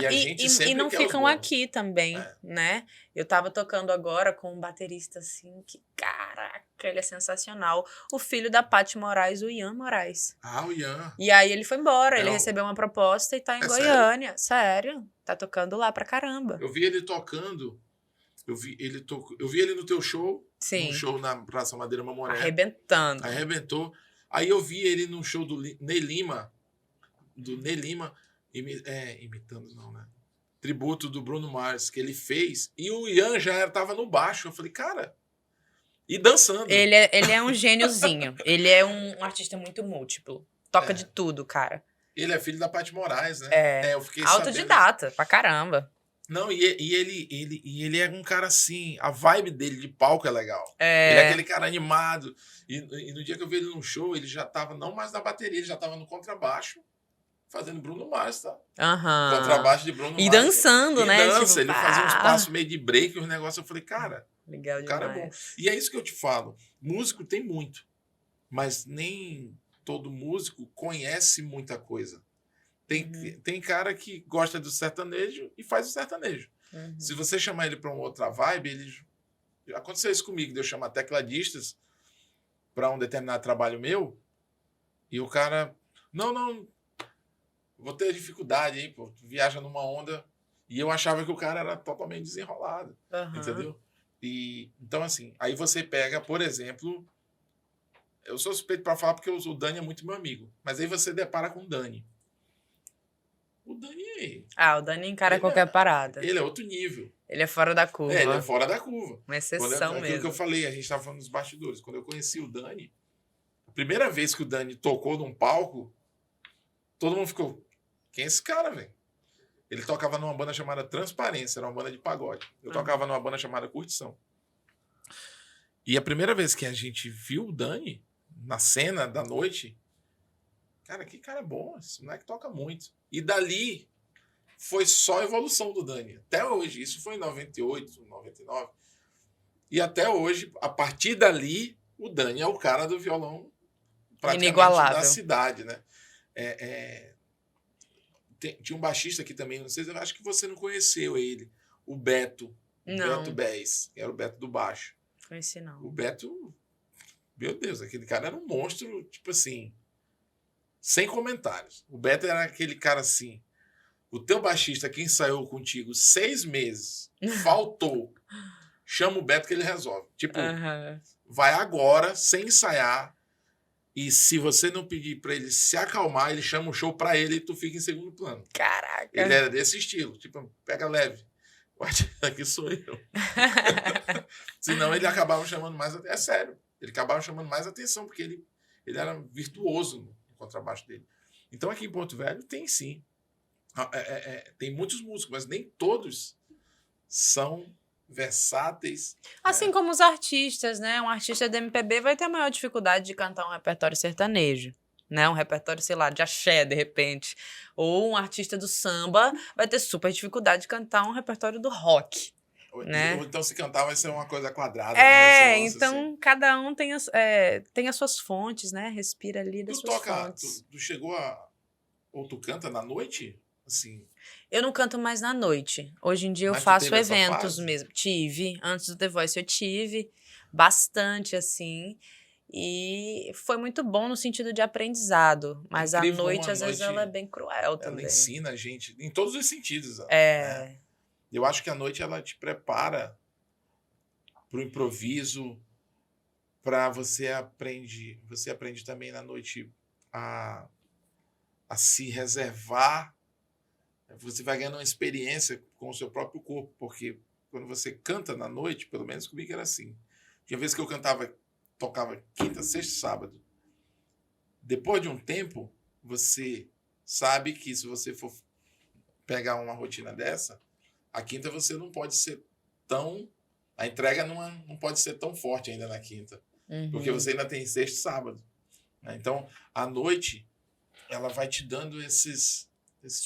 E a gente sempre e não quer ficam os bons. aqui também, né? Eu tava tocando agora com um baterista assim, que caraca, ele é sensacional. O filho da Paty Moraes, o Ian Moraes. O Ian. E aí ele foi embora, ele recebeu uma proposta e tá em Goiânia. Sério? Tá tocando lá pra caramba. Eu vi ele tocando, eu vi ele no teu show, Sim. no show na Praça Madeira Mamoré. Arrebentando. Arrebentou. Aí eu vi ele num show do Ney Lima, imitando não, né? Tributo do Bruno Mars, que ele fez, e o Ian já estava no baixo. Eu falei, cara, e dançando. Ele é um gêniozinho. Ele é um artista muito múltiplo. Toca de tudo, cara. Ele é filho da Paty Moraes, né? Eu fiquei autodidata, pra caramba. Não, e ele é um cara assim, a vibe dele de palco é legal. É. Ele é aquele cara animado. E no dia que eu vi ele num show, ele já tava não mais na bateria, ele já tava no contrabaixo, fazendo Bruno Mars, tá? Contrabaixo de Bruno Mars. E dançando, né? Dança, ele fazia uns passos meio de break, uns negócios. Eu falei, cara, legal o cara demais. é bom. E é isso que eu te falo. Músico tem muito, mas nem todo músico conhece muita coisa. Tem cara que gosta do sertanejo e faz o sertanejo. Se você chamar ele para uma outra vibe, aconteceu isso comigo, de eu chamar tecladistas para um determinado trabalho meu, e o cara, não, vou ter dificuldade aí, pô, tu viaja numa onda, e eu achava que o cara era totalmente desenrolado, entendeu? E, então, assim, aí você pega, por exemplo, eu sou suspeito para falar porque o Dani é muito meu amigo, mas aí você depara com o Dani. O Dani... o Dani encara qualquer parada. Ele é outro nível. Ele é fora da curva. Ele é fora da curva. Uma exceção mesmo. Aquilo que eu falei, a gente estava falando nos bastidores. Quando eu conheci o Dani, a primeira vez que o Dani tocou num palco, todo mundo ficou, quem é esse cara, velho? Ele tocava numa banda chamada Transparência, era uma banda de pagode. Eu tocava numa banda chamada Curtição. E a primeira vez que a gente viu o Dani, na cena da noite, cara, que cara bom, esse moleque toca muito. E dali foi só a evolução do Dani. Até hoje, isso foi em 98, 99. E até hoje, a partir dali, o Dani é o cara do violão praticamente inigualável da cidade, né? Tinha um baixista aqui também, não sei, eu acho que você não conheceu ele, o Beto. Não. Beto Bez, que era o Beto do baixo. Conheci não. O Beto, meu Deus, aquele cara era um monstro, tipo assim, sem comentários. O Beto era aquele cara assim, o teu baixista que ensaiou contigo 6 meses, faltou, chama o Beto que ele resolve. Tipo, vai agora, sem ensaiar, e se você não pedir pra ele se acalmar, ele chama o show pra ele e tu fica em segundo plano. Caraca! Ele era desse estilo, tipo, pega leve. Aqui sou eu. Senão ele acabava chamando mais atenção. É sério. Ele acabava chamando mais atenção, porque ele era virtuoso no contrabaixo dele. Então aqui em Porto Velho tem sim. Tem muitos músicos, mas nem todos são versáteis. Assim como os artistas, né? Um artista de MPB vai ter a maior dificuldade de cantar um repertório sertanejo. Né, um repertório, sei lá, de axé, de repente. Ou um artista do samba vai ter super dificuldade de cantar um repertório do rock. né? Ou então se cantar vai ser uma coisa quadrada, né? Vai ser um Então assim. cada um tem tem as suas fontes, né? Respira ali das suas fontes. Tu chegou a... Ou tu canta na noite? Assim, Eu não canto mais na noite. Hoje em dia eu mas tu faço teve essa eventos fase? mesmo. Tive, antes do The Voice eu tive bastante assim. E foi muito bom no sentido de aprendizado, É mas à incrível como noite a às vezes ela é noite, bem cruel ela também. ensina a gente, em todos os sentidos, né? É, Eu acho que a noite ela te prepara para o improviso, para você aprende também na noite a, a se reservar. Você vai ganhando uma experiência com o seu próprio corpo, porque quando você canta na noite, pelo menos comigo era assim. Tinha vezes que eu tocava quinta, sexta, sábado. Depois de um tempo, você sabe que se você for pegar uma rotina dessa, a quinta você não pode ser tão... A entrega não pode ser tão forte ainda na quinta, porque você ainda tem sexta e sábado, né? Então, a noite, ela vai te dando esses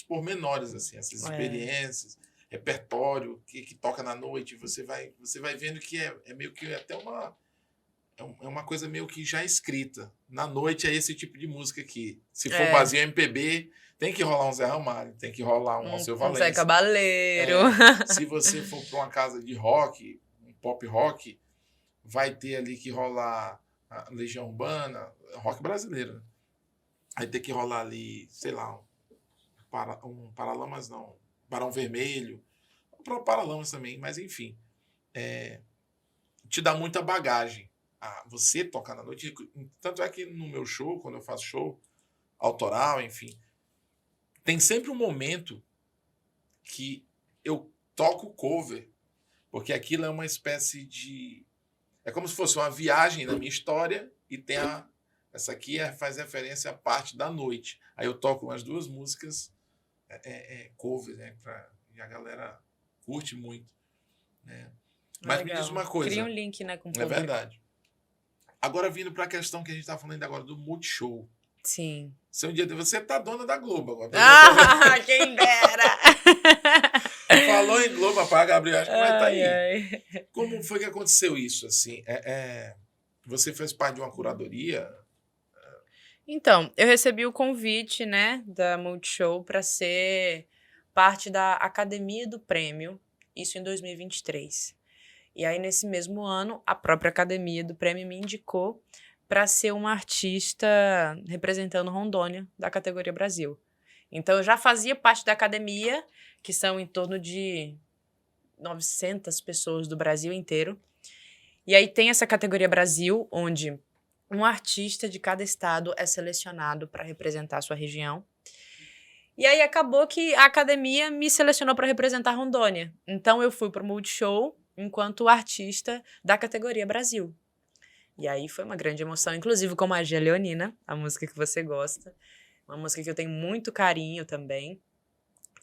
pormenores, assim, essas experiências, repertório que toca na noite. Você vai vendo que é meio que até uma coisa meio que já escrita. Na noite é esse tipo de música aqui. Se for Brasil MPB, tem que rolar um Zé Ramalho, tem que rolar um Alceu um Zé Valença. Cabaleiro. Se você for para uma casa de rock, um pop rock, vai ter ali que rolar a Legião Urbana, rock brasileiro, né? Vai ter que rolar ali, sei lá, um Paralamas não, Barão Vermelho, o próprio Paralamas também, mas enfim, te dá muita bagagem. Você tocar na noite, tanto é que no meu show, quando eu faço show autoral, enfim, tem sempre um momento que eu toco cover, porque aquilo é uma espécie de... É como se fosse uma viagem na minha história e tem essa aqui faz referência à parte da noite. Aí eu toco umas duas músicas cover, né? E a galera curte muito, né? Mas me diz Legal. uma coisa. Cria um link, né, com o É público. verdade. Agora vindo para a questão que a gente está falando agora do Multishow. Sim. Você tá dona da Globo agora. Quem dera! Falou em Globo, apaga, Gabriel, acho que vai estar aí. Ai. Como foi que aconteceu isso? Assim, você fez parte de uma curadoria? Então, eu recebi o convite, né, da Multishow para ser parte da Academia do Prêmio, isso em 2023. E aí, nesse mesmo ano, a própria Academia do Prêmio me indicou para ser uma artista representando Rondônia, da categoria Brasil. Então, eu já fazia parte da academia, que são em torno de 900 pessoas do Brasil inteiro. E aí tem essa categoria Brasil, onde um artista de cada estado é selecionado para representar a sua região. E aí acabou que a academia me selecionou para representar Rondônia. Então eu fui para o Multishow enquanto artista da categoria Brasil. E aí foi uma grande emoção, inclusive com Magia Leonina, a música que você gosta. Uma música que eu tenho muito carinho também.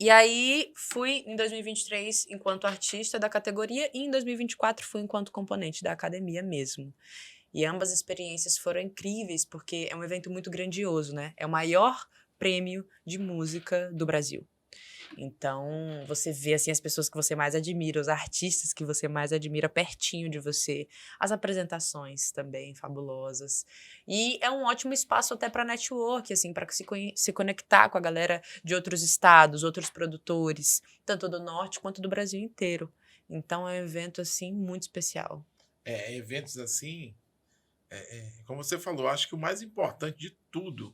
E aí fui em 2023 enquanto artista da categoria e em 2024 fui enquanto componente da academia mesmo. E ambas experiências foram incríveis, porque é um evento muito grandioso, né? É o maior prêmio de música do Brasil. Então, você vê assim as pessoas que você mais admira, os artistas que você mais admira pertinho de você, as apresentações também fabulosas. E é um ótimo espaço até para network, assim, para se conectar com a galera de outros estados, outros produtores, tanto do norte quanto do Brasil inteiro. Então, é um evento assim muito especial. Eventos assim, como você falou, acho que o mais importante de tudo,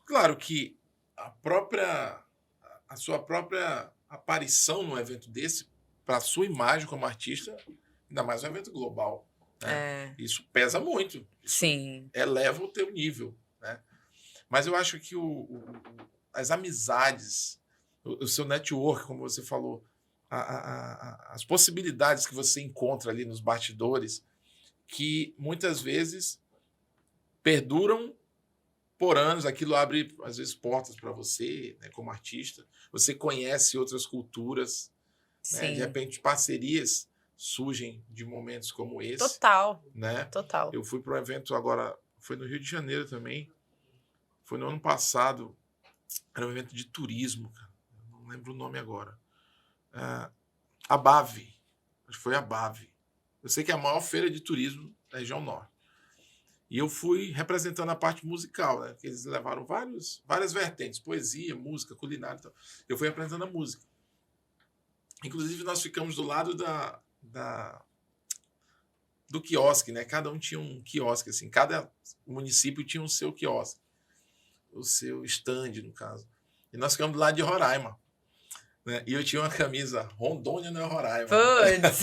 claro que a sua própria aparição num evento desse, para a sua imagem como artista, ainda mais um evento global, né? Isso pesa muito. Isso Sim. eleva o teu nível, né? Mas eu acho que as amizades, o seu network, como você falou, as possibilidades que você encontra ali nos bastidores, que muitas vezes perduram por anos, aquilo abre, às vezes, portas para você, né, como artista. Você conhece outras culturas, né? De repente, parcerias surgem de momentos como esse. Total. Né? Total. Eu fui para um evento agora, foi no Rio de Janeiro também, foi no ano passado, era um evento de turismo, cara. Não lembro o nome agora. A BAV, Acho que foi a BAV. Eu sei que é a maior feira de turismo da região norte. E eu fui representando a parte musical, né? Que eles levaram várias vertentes, poesia, música, culinária e tal. Eu fui apresentando a música. Inclusive, nós ficamos do lado do quiosque, né? Cada um tinha um quiosque, assim. Cada município tinha o seu quiosque. O seu stand, no caso. E nós ficamos do lado de Roraima. Né? E eu tinha uma camisa Rondônia, não é Roraima. Putz!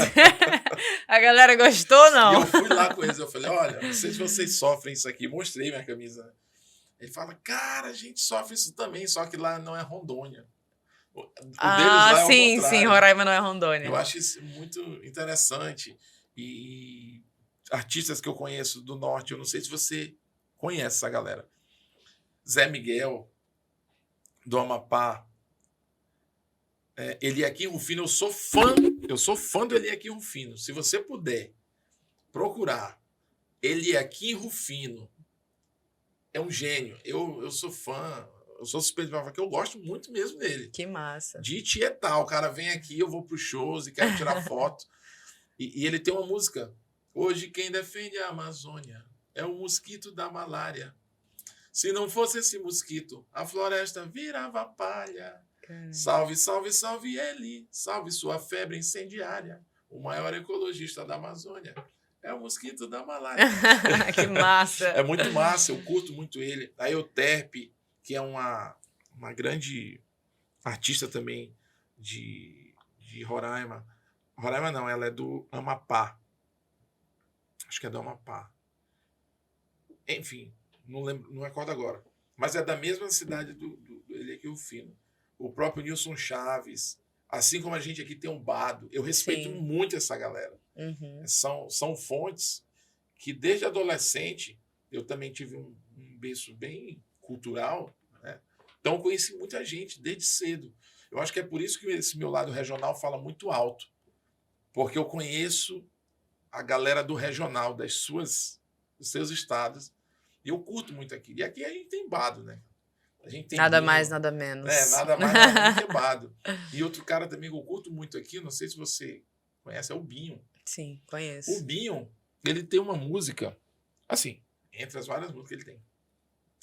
A galera gostou ou não? E eu fui lá com eles, eu falei, olha, não sei se vocês sofrem isso aqui. Mostrei minha camisa. Ele fala, cara, a gente sofre isso também, só que lá não é Rondônia. O deles lá é sim, Roraima não é Rondônia. Eu acho isso muito interessante. E artistas que eu conheço do norte, eu não sei se você conhece essa galera. Zé Miguel, do Amapá. Eliakim Rufino, eu sou fã do Eliakim Rufino. Se você puder procurar Eliakim Rufino, é um gênio. Eu sou fã, eu sou suspeito de falar que eu gosto muito mesmo dele. Que massa. De Tietá, o cara vem aqui, eu vou para os shows e quero tirar foto. E ele tem uma música. Hoje quem defende a Amazônia é o mosquito da malária. Se não fosse esse mosquito, a floresta virava palha. Salve, salve, salve ele, salve sua febre incendiária. O maior ecologista da Amazônia é o mosquito da malária. Que massa. É muito massa, eu curto muito ele. A Euterpe, que é uma grande artista também de Roraima. Roraima não, ela é do Amapá. Acho que é do Amapá. Enfim, não lembro, não recordo agora. Mas é da mesma cidade do Eliakim Rufino. O próprio Nilson Chaves, assim como a gente aqui tem um Bado, eu respeito muito essa galera. Uhum. São fontes que desde adolescente eu também tive um berço bem cultural, né? Então eu conheci muita gente desde cedo. Eu acho que é por isso que esse meu lado regional fala muito alto, porque eu conheço a galera do regional, dos seus estados, e eu curto muito aqui. E aqui a gente tem Bado, né? A gente tem nada mais, nada menos. Nada mais, nada menos que Bado. E outro cara também que eu curto muito aqui, não sei se você conhece, é o Binho. Sim, conheço. O Binho, ele tem uma música, assim, entre as várias músicas que ele tem.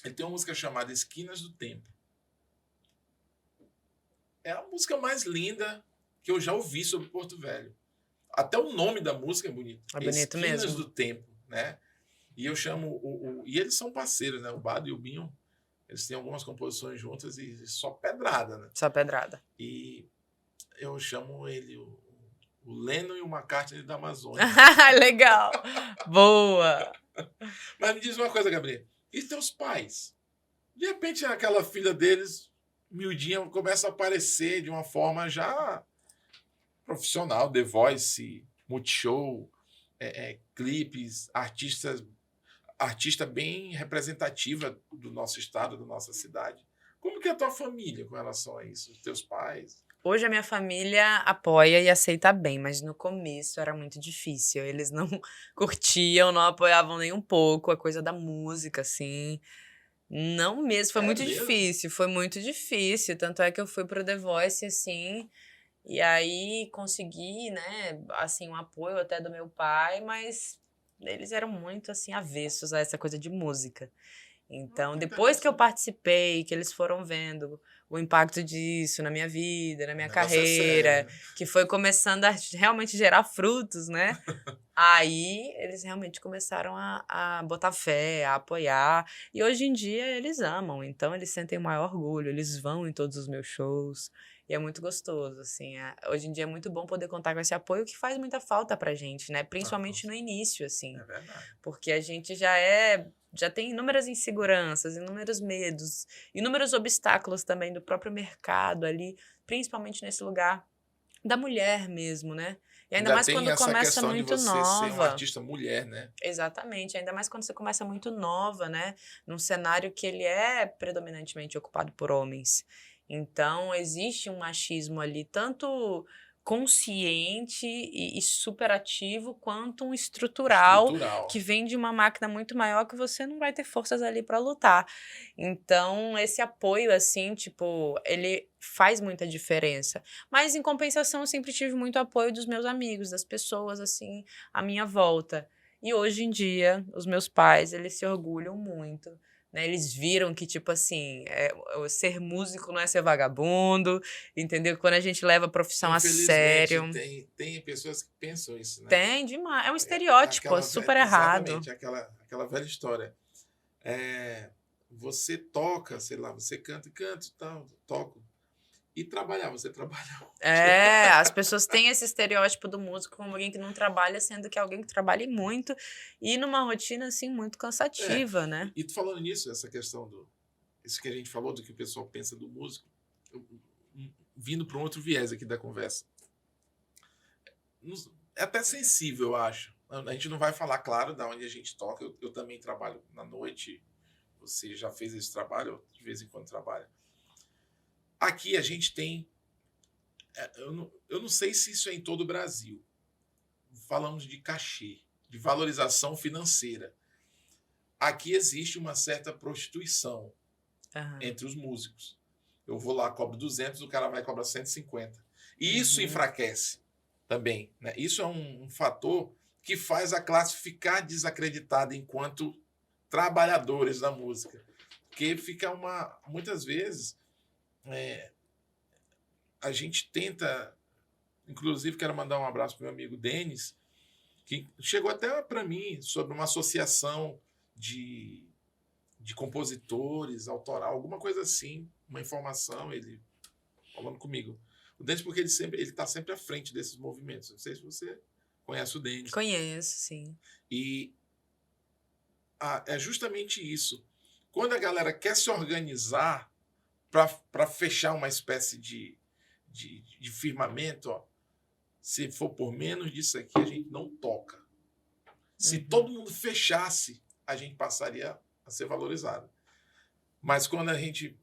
Ele tem uma música chamada Esquinas do Tempo. É a música mais linda que eu já ouvi sobre Porto Velho. Até o nome da música é bonito. É bonito mesmo. Esquinas do Tempo, né? E eu chamo... E eles são parceiros, né? O Bado e o Binho. Eles têm algumas composições juntas e só pedrada, né? Só pedrada. E eu chamo ele o Lennon e o McCartney da Amazônia. Legal! Boa! Mas me diz uma coisa, Gabriel. E teus pais? De repente, aquela filha deles, miudinha, começa a aparecer de uma forma já profissional. The Voice, Multishow, clipes, artista bem representativa do nosso estado, da nossa cidade. Como que é a tua família com relação a isso? Os teus pais? Hoje a minha família apoia e aceita bem, mas no começo era muito difícil. Eles não curtiam, não apoiavam nem um pouco a coisa da música, assim. Não mesmo, foi muito difícil, foi muito difícil. Tanto é que eu fui pro The Voice, assim, e aí consegui, né, assim, um apoio até do meu pai, mas eles eram muito, assim, avessos a essa coisa de música. Então, depois que eu participei, que eles foram vendo o impacto disso na minha vida, na minha carreira, que foi começando a realmente gerar frutos, né? Aí, eles realmente começaram a botar fé, a apoiar. E hoje em dia, eles amam. Então, eles sentem o maior orgulho. Eles vão em todos os meus shows. E é muito gostoso, assim. Hoje em dia é muito bom poder contar com esse apoio que faz muita falta pra gente, né? Principalmente no início, assim. É verdade. Porque a gente já tem inúmeras inseguranças, inúmeros medos, inúmeros obstáculos também do próprio mercado ali, principalmente nesse lugar da mulher mesmo, né? E ainda mais quando começa muito nova. De você ser uma artista mulher, né? Exatamente, ainda mais quando você começa muito nova, né? Num cenário que ele é predominantemente ocupado por homens. Então, existe um machismo ali, tanto consciente e superativo, quanto um estrutural que vem de uma máquina muito maior que você não vai ter forças ali para lutar. Então, esse apoio, assim, tipo, ele faz muita diferença. Mas, em compensação, eu sempre tive muito apoio dos meus amigos, das pessoas, assim, à minha volta. E hoje em dia, os meus pais, eles se orgulham muito, né? Eles viram que, tipo assim, ser músico não é ser vagabundo, entendeu? Quando a gente leva a profissão a Infelizmente, sério. tem pessoas que pensam isso, né? Tem demais. É um estereótipo, é super errado. Exatamente, aquela velha história. Você toca, sei lá, você canta, tal, toco. E trabalhar, você trabalha. As pessoas têm esse estereótipo do músico como alguém que não trabalha, sendo que é alguém que trabalha muito e numa rotina, assim, muito cansativa, né? E tu falando nisso, essa questão isso que a gente falou, do que o pessoal pensa do músico, vindo para um outro viés aqui da conversa. É até sensível, eu acho. A gente não vai falar, claro, da onde a gente toca. Eu também trabalho na noite. Você já fez esse trabalho, de vez em quando trabalha. Aqui a gente tem... Eu não sei se isso é em todo o Brasil. Falamos de cachê, de valorização financeira. Aqui existe uma certa prostituição entre os músicos. Eu vou lá, cobro 200, o cara vai cobrar 150. E isso enfraquece também, né? Isso é um fator que faz a classe ficar desacreditada enquanto trabalhadores da música. Porque fica muitas vezes... a gente tenta, inclusive quero mandar um abraço para o meu amigo Denis, que chegou até para mim sobre uma associação de compositores, autoral, alguma coisa assim, uma informação, ele falando comigo. O Denis, porque ele está sempre à frente desses movimentos. Não sei se você conhece o Denis. Conheço, sim. E é justamente isso. Quando a galera quer se organizar para fechar uma espécie de firmamento, se for por menos disso aqui, a gente não toca. Se todo mundo fechasse, a gente passaria a ser valorizado. Mas quando a gente...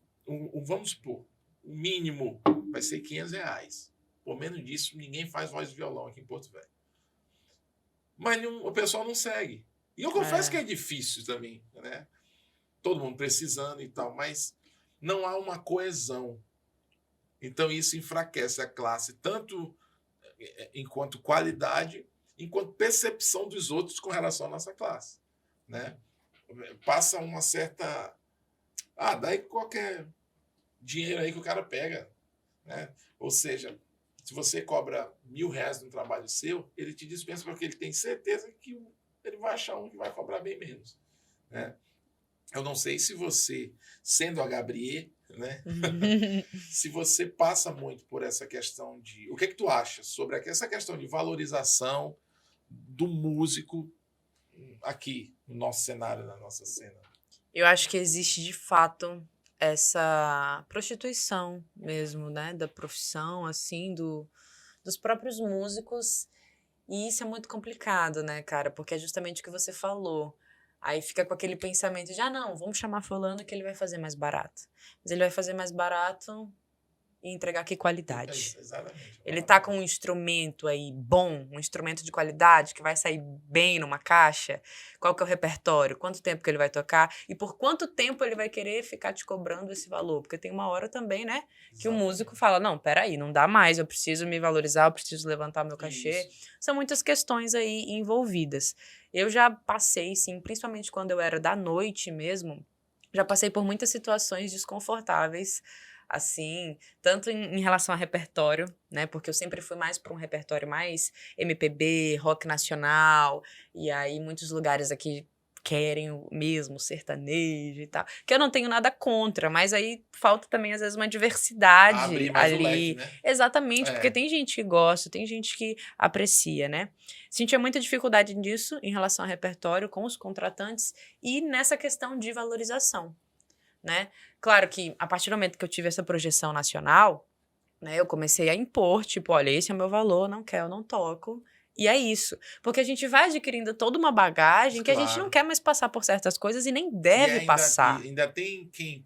vamos supor, o mínimo vai ser R$500. Por menos disso, ninguém faz voz e violão aqui em Porto Velho. Mas o pessoal não segue. E eu confesso que é difícil também, né? Todo mundo precisando e tal, mas não há uma coesão. Então, isso enfraquece a classe, tanto enquanto qualidade, enquanto percepção dos outros com relação à nossa classe, né? Passa uma certa... daí qualquer dinheiro aí que o cara pega, né? Ou seja, se você cobra R$1.000 num trabalho seu, ele te dispensa porque ele tem certeza que ele vai achar um que vai cobrar bem menos, né? Eu não sei se você, sendo a Gabriel, né? Se você passa muito por essa questão de... O que tu acha sobre essa questão de valorização do músico aqui no nosso cenário, na nossa cena? Eu acho que existe, de fato, essa prostituição mesmo, né? Da profissão, assim, dos próprios músicos. E isso é muito complicado, né, cara? Porque é justamente o que você falou. Aí fica com aquele pensamento de, não, vamos chamar fulano que ele vai fazer mais barato. Mas ele vai fazer mais barato e entregar que qualidade. Exatamente. Ele tá com um instrumento aí bom, um instrumento de qualidade que vai sair bem numa caixa. Qual que é o repertório? Quanto tempo que ele vai tocar? E por quanto tempo ele vai querer ficar te cobrando esse valor? Porque tem uma hora também, né, que o músico fala, não, peraí, não dá mais, eu preciso me valorizar, eu preciso levantar meu cachê. São muitas questões aí envolvidas. Eu já passei, sim, principalmente quando eu era da noite mesmo, já passei por muitas situações desconfortáveis, assim, tanto em relação a repertório, né, porque eu sempre fui mais para um repertório mais MPB, rock nacional, e aí muitos lugares aqui querem o mesmo sertanejo e tal, que eu não tenho nada contra, mas aí falta também às vezes uma diversidade abrir mais ali. o leque, né? Exatamente, porque tem gente que gosta, tem gente que aprecia, né? Sentia muita dificuldade nisso em relação ao repertório com os contratantes e nessa questão de valorização, né? Claro que a partir do momento que eu tive essa projeção nacional, né, eu comecei a impor, tipo, olha, esse é o meu valor, não quero, eu não toco. E é isso. Porque a gente vai adquirindo toda uma bagagem que a gente não quer mais passar por certas coisas e nem deve passar. E ainda tem quem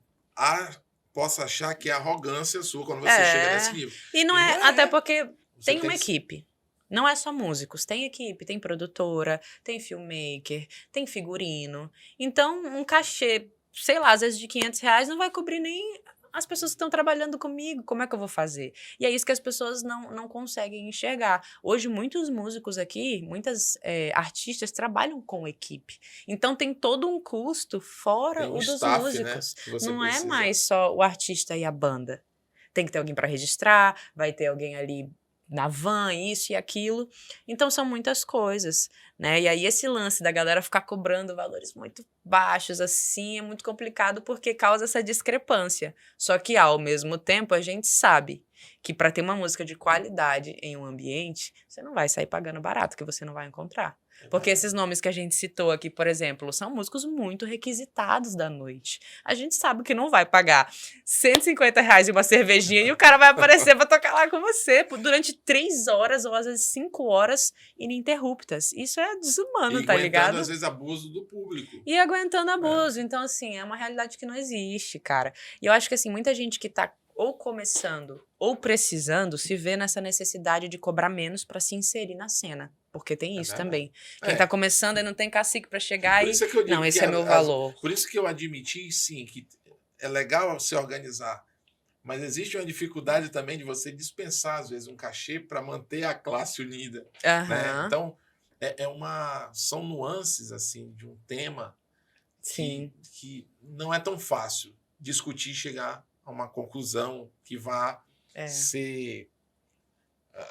possa achar que é arrogância sua quando você chega nesse nível. E não é, até porque tem uma equipe. Não é só músicos, tem equipe, tem produtora, tem filmmaker, tem figurino. Então, um cachê, sei lá, às vezes de R$500 não vai cobrir nem as pessoas que estão trabalhando comigo, como é que eu vou fazer? E é isso que as pessoas não conseguem enxergar. Hoje, muitos músicos aqui, muitas artistas trabalham com equipe. Então, tem todo um custo fora Tem um o dos staff, né? músicos. Que você Não é precisa. mais só o artista e a banda. Tem que ter alguém para registrar, vai ter alguém ali na van, isso e aquilo. Então, são muitas coisas, né? E aí, esse lance da galera ficar cobrando valores muito baixos, assim, é muito complicado porque causa essa discrepância. Só que, ao mesmo tempo, a gente sabe que para ter uma música de qualidade em um ambiente, você não vai sair pagando barato, que você não vai encontrar. Porque esses nomes que a gente citou aqui, por exemplo, são músicos muito requisitados da noite. A gente sabe que não vai pagar R$ 150 e uma cervejinha e o cara vai aparecer pra tocar lá com você durante 3 horas ou às vezes 5 horas ininterruptas. Isso é desumano, tá ligado? Às vezes, abuso do público. E aguentando abuso. Então, assim, é uma realidade que não existe, cara. E eu acho que, assim, muita gente que tá ou começando ou precisando se vê nessa necessidade de cobrar menos pra se inserir na cena. Porque tem isso também. Quem tá começando e não tem cacique pra chegar Por isso é que eu digo não, esse que é meu valor. Por isso que eu admiti, sim, que é legal se organizar. Mas existe uma dificuldade também de você dispensar, às vezes, um cachê para manter a classe unida. Né? Então, são nuances assim de um tema que não é tão fácil discutir e chegar a uma conclusão que vá ser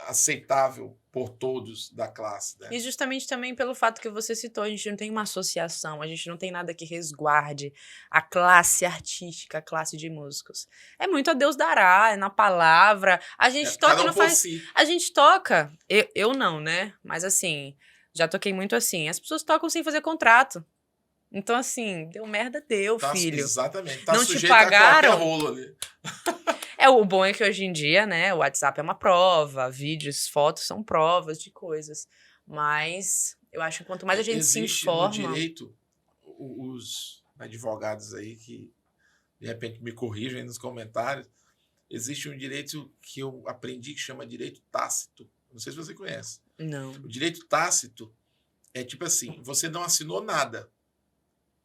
aceitável por todos da classe. Né? E justamente também pelo fato que você citou, a gente não tem uma associação, a gente não tem nada que resguarde a classe artística, a classe de músicos. É muito a Deus dará, é na palavra. A gente toca e não faz... A gente toca, eu não, né? Mas assim, já toquei muito assim. As pessoas tocam sem fazer contrato. Então, assim, deu merda, filho. Exatamente. Tá não sujeito te pagaram. A qualquer rolo ali. O bom é que hoje em dia, né, o WhatsApp é uma prova, vídeos, fotos são provas de coisas. Mas eu acho que quanto mais a gente se informa... Existe no direito, os advogados aí que, de repente, me corrigem nos comentários, existe um direito que eu aprendi que chama direito tácito. Não sei se você conhece. Não. O direito tácito é tipo assim, você não assinou nada,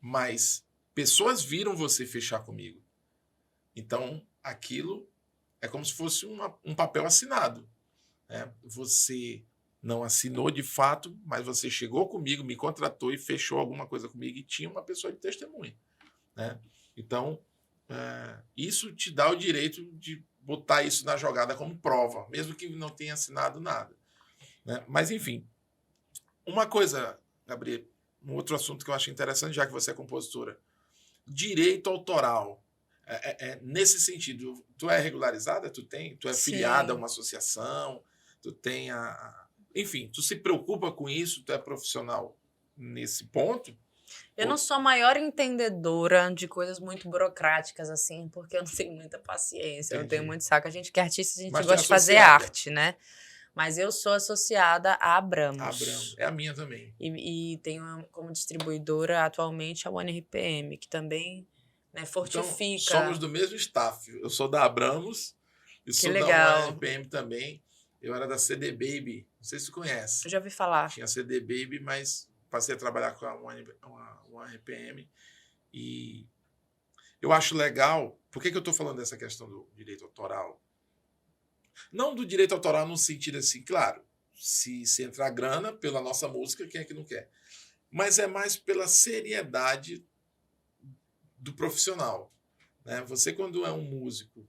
mas pessoas viram você fechar comigo. Então, aquilo é como se fosse um papel assinado. Né? Você não assinou de fato, mas você chegou comigo, me contratou e fechou alguma coisa comigo e tinha uma pessoa de testemunha. Né? Então, isso te dá o direito de botar isso na jogada como prova, mesmo que não tenha assinado nada. Né? Mas, enfim, uma coisa, Gabriel, um outro assunto que eu acho interessante, já que você é compositora, direito autoral. Nesse sentido, tu é regularizada? Tu é filiada a uma associação? Tu tem enfim, tu se preocupa com isso? Tu é profissional nesse ponto? Eu não sou a maior entendedora de coisas muito burocráticas, assim, porque eu não tenho muita paciência, eu não tenho muito saco. A gente que é artista, a gente gosta de fazer arte, né? Mas eu sou associada à Abramos. É a minha também. E tenho como distribuidora atualmente a OneRPM, que também... Né, fortifica. Então, somos do mesmo staff. Eu sou da Abramos e sou da OneRPM também. Eu era da CD Baby. Não sei se você conhece. Eu já ouvi falar. Tinha CD Baby, mas passei a trabalhar com a OneRPM. E eu acho legal... Por que eu estou falando dessa questão do direito autoral? Não do direito autoral no sentido assim, claro, se entrar grana pela nossa música, quem é que não quer? Mas é mais pela seriedade do profissional. Né? Você, quando é um músico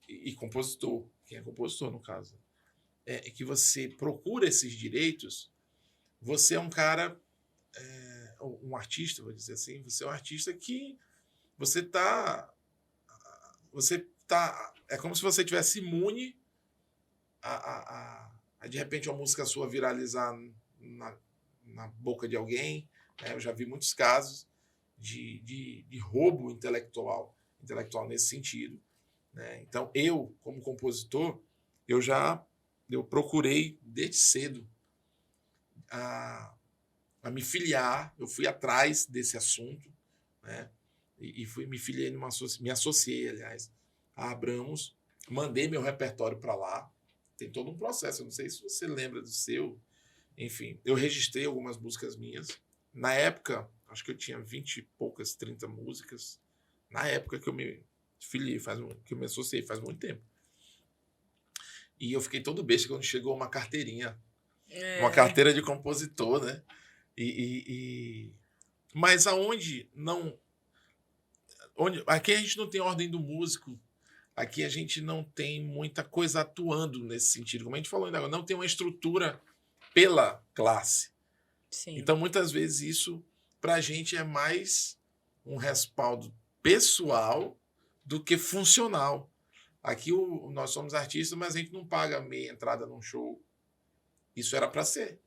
e compositor, quem é compositor no caso, que você procura esses direitos, você é um cara, um artista, vou dizer assim, você é um artista que você tá é como se você estivesse imune a de repente uma música sua viralizar na boca de alguém. Né? Eu já vi muitos casos de roubo intelectual nesse sentido. Né? Então, eu, como compositor, eu procurei desde cedo a me filiar, eu fui atrás desse assunto, né? E me filiei me associei, aliás, a Abramos, mandei meu repertório para lá, tem todo um processo, eu não sei se você lembra do seu, enfim, eu registrei algumas músicas minhas, na época, acho que eu tinha 20 e poucas, 30 músicas, na época que eu me filiei, que eu me associei faz muito tempo. E eu fiquei todo besta quando chegou uma carteirinha. Uma carteira de compositor, né? Mas aonde não... Aqui a gente não tem ordem do músico. Aqui a gente não tem muita coisa atuando nesse sentido. Como a gente falou ainda agora, não tem uma estrutura pela classe. Sim. Então, muitas vezes, isso para a gente é mais um respaldo pessoal do que funcional. Aqui nós somos artistas, mas a gente não paga meia entrada num show. Isso era para ser.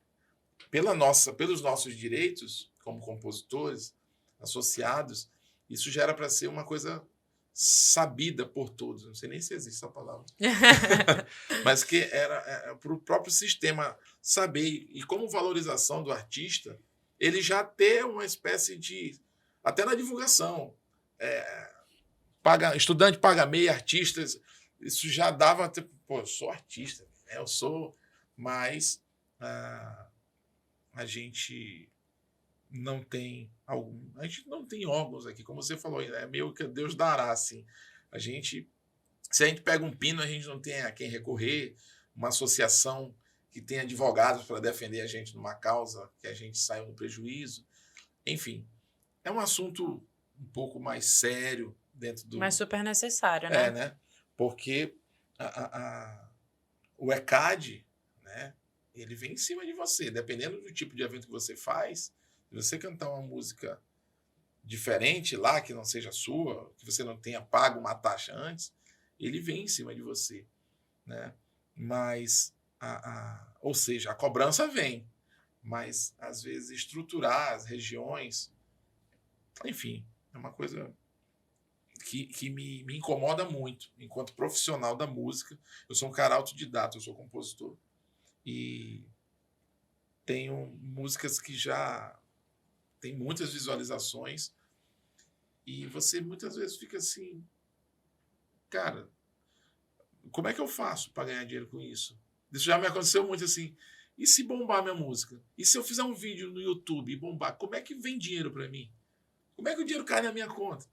Pelos nossos direitos, como compositores, associados, isso já era para ser uma coisa sabida por todos. Não sei nem se existe essa palavra. Mas que era para o próprio sistema saber. E como valorização do artista, ele já ter uma espécie de... Até na divulgação. Estudante paga meia, artistas... Isso já dava... Pô, eu sou artista. Eu sou... Mas a gente não tem a gente não tem órgãos aqui, como você falou, é meio que Deus dará, assim. Se a gente pega um pino, a gente não tem a quem recorrer, uma associação que tem advogados para defender a gente numa causa que a gente saiu no prejuízo. Enfim, é um assunto um pouco mais sério dentro do... Mas super necessário, né? né? Porque o ECAD, né, ele vem em cima de você. Dependendo do tipo de evento que você faz, se você cantar uma música diferente lá, que não seja sua, que você não tenha pago uma taxa antes, ele vem em cima de você, né? Mas, ou seja, a cobrança vem, mas, às vezes, estruturar as regiões, enfim, é uma coisa que me incomoda muito, enquanto profissional da música. Eu sou um cara autodidata, eu sou compositor, e tenho músicas que já tem muitas visualizações, e você muitas vezes fica assim, cara, como é que eu faço para ganhar dinheiro com isso? Isso já me aconteceu muito assim. E se bombar minha música? E se eu fizer um vídeo no YouTube e bombar, como é que vem dinheiro para mim? Como é que o dinheiro cai na minha conta?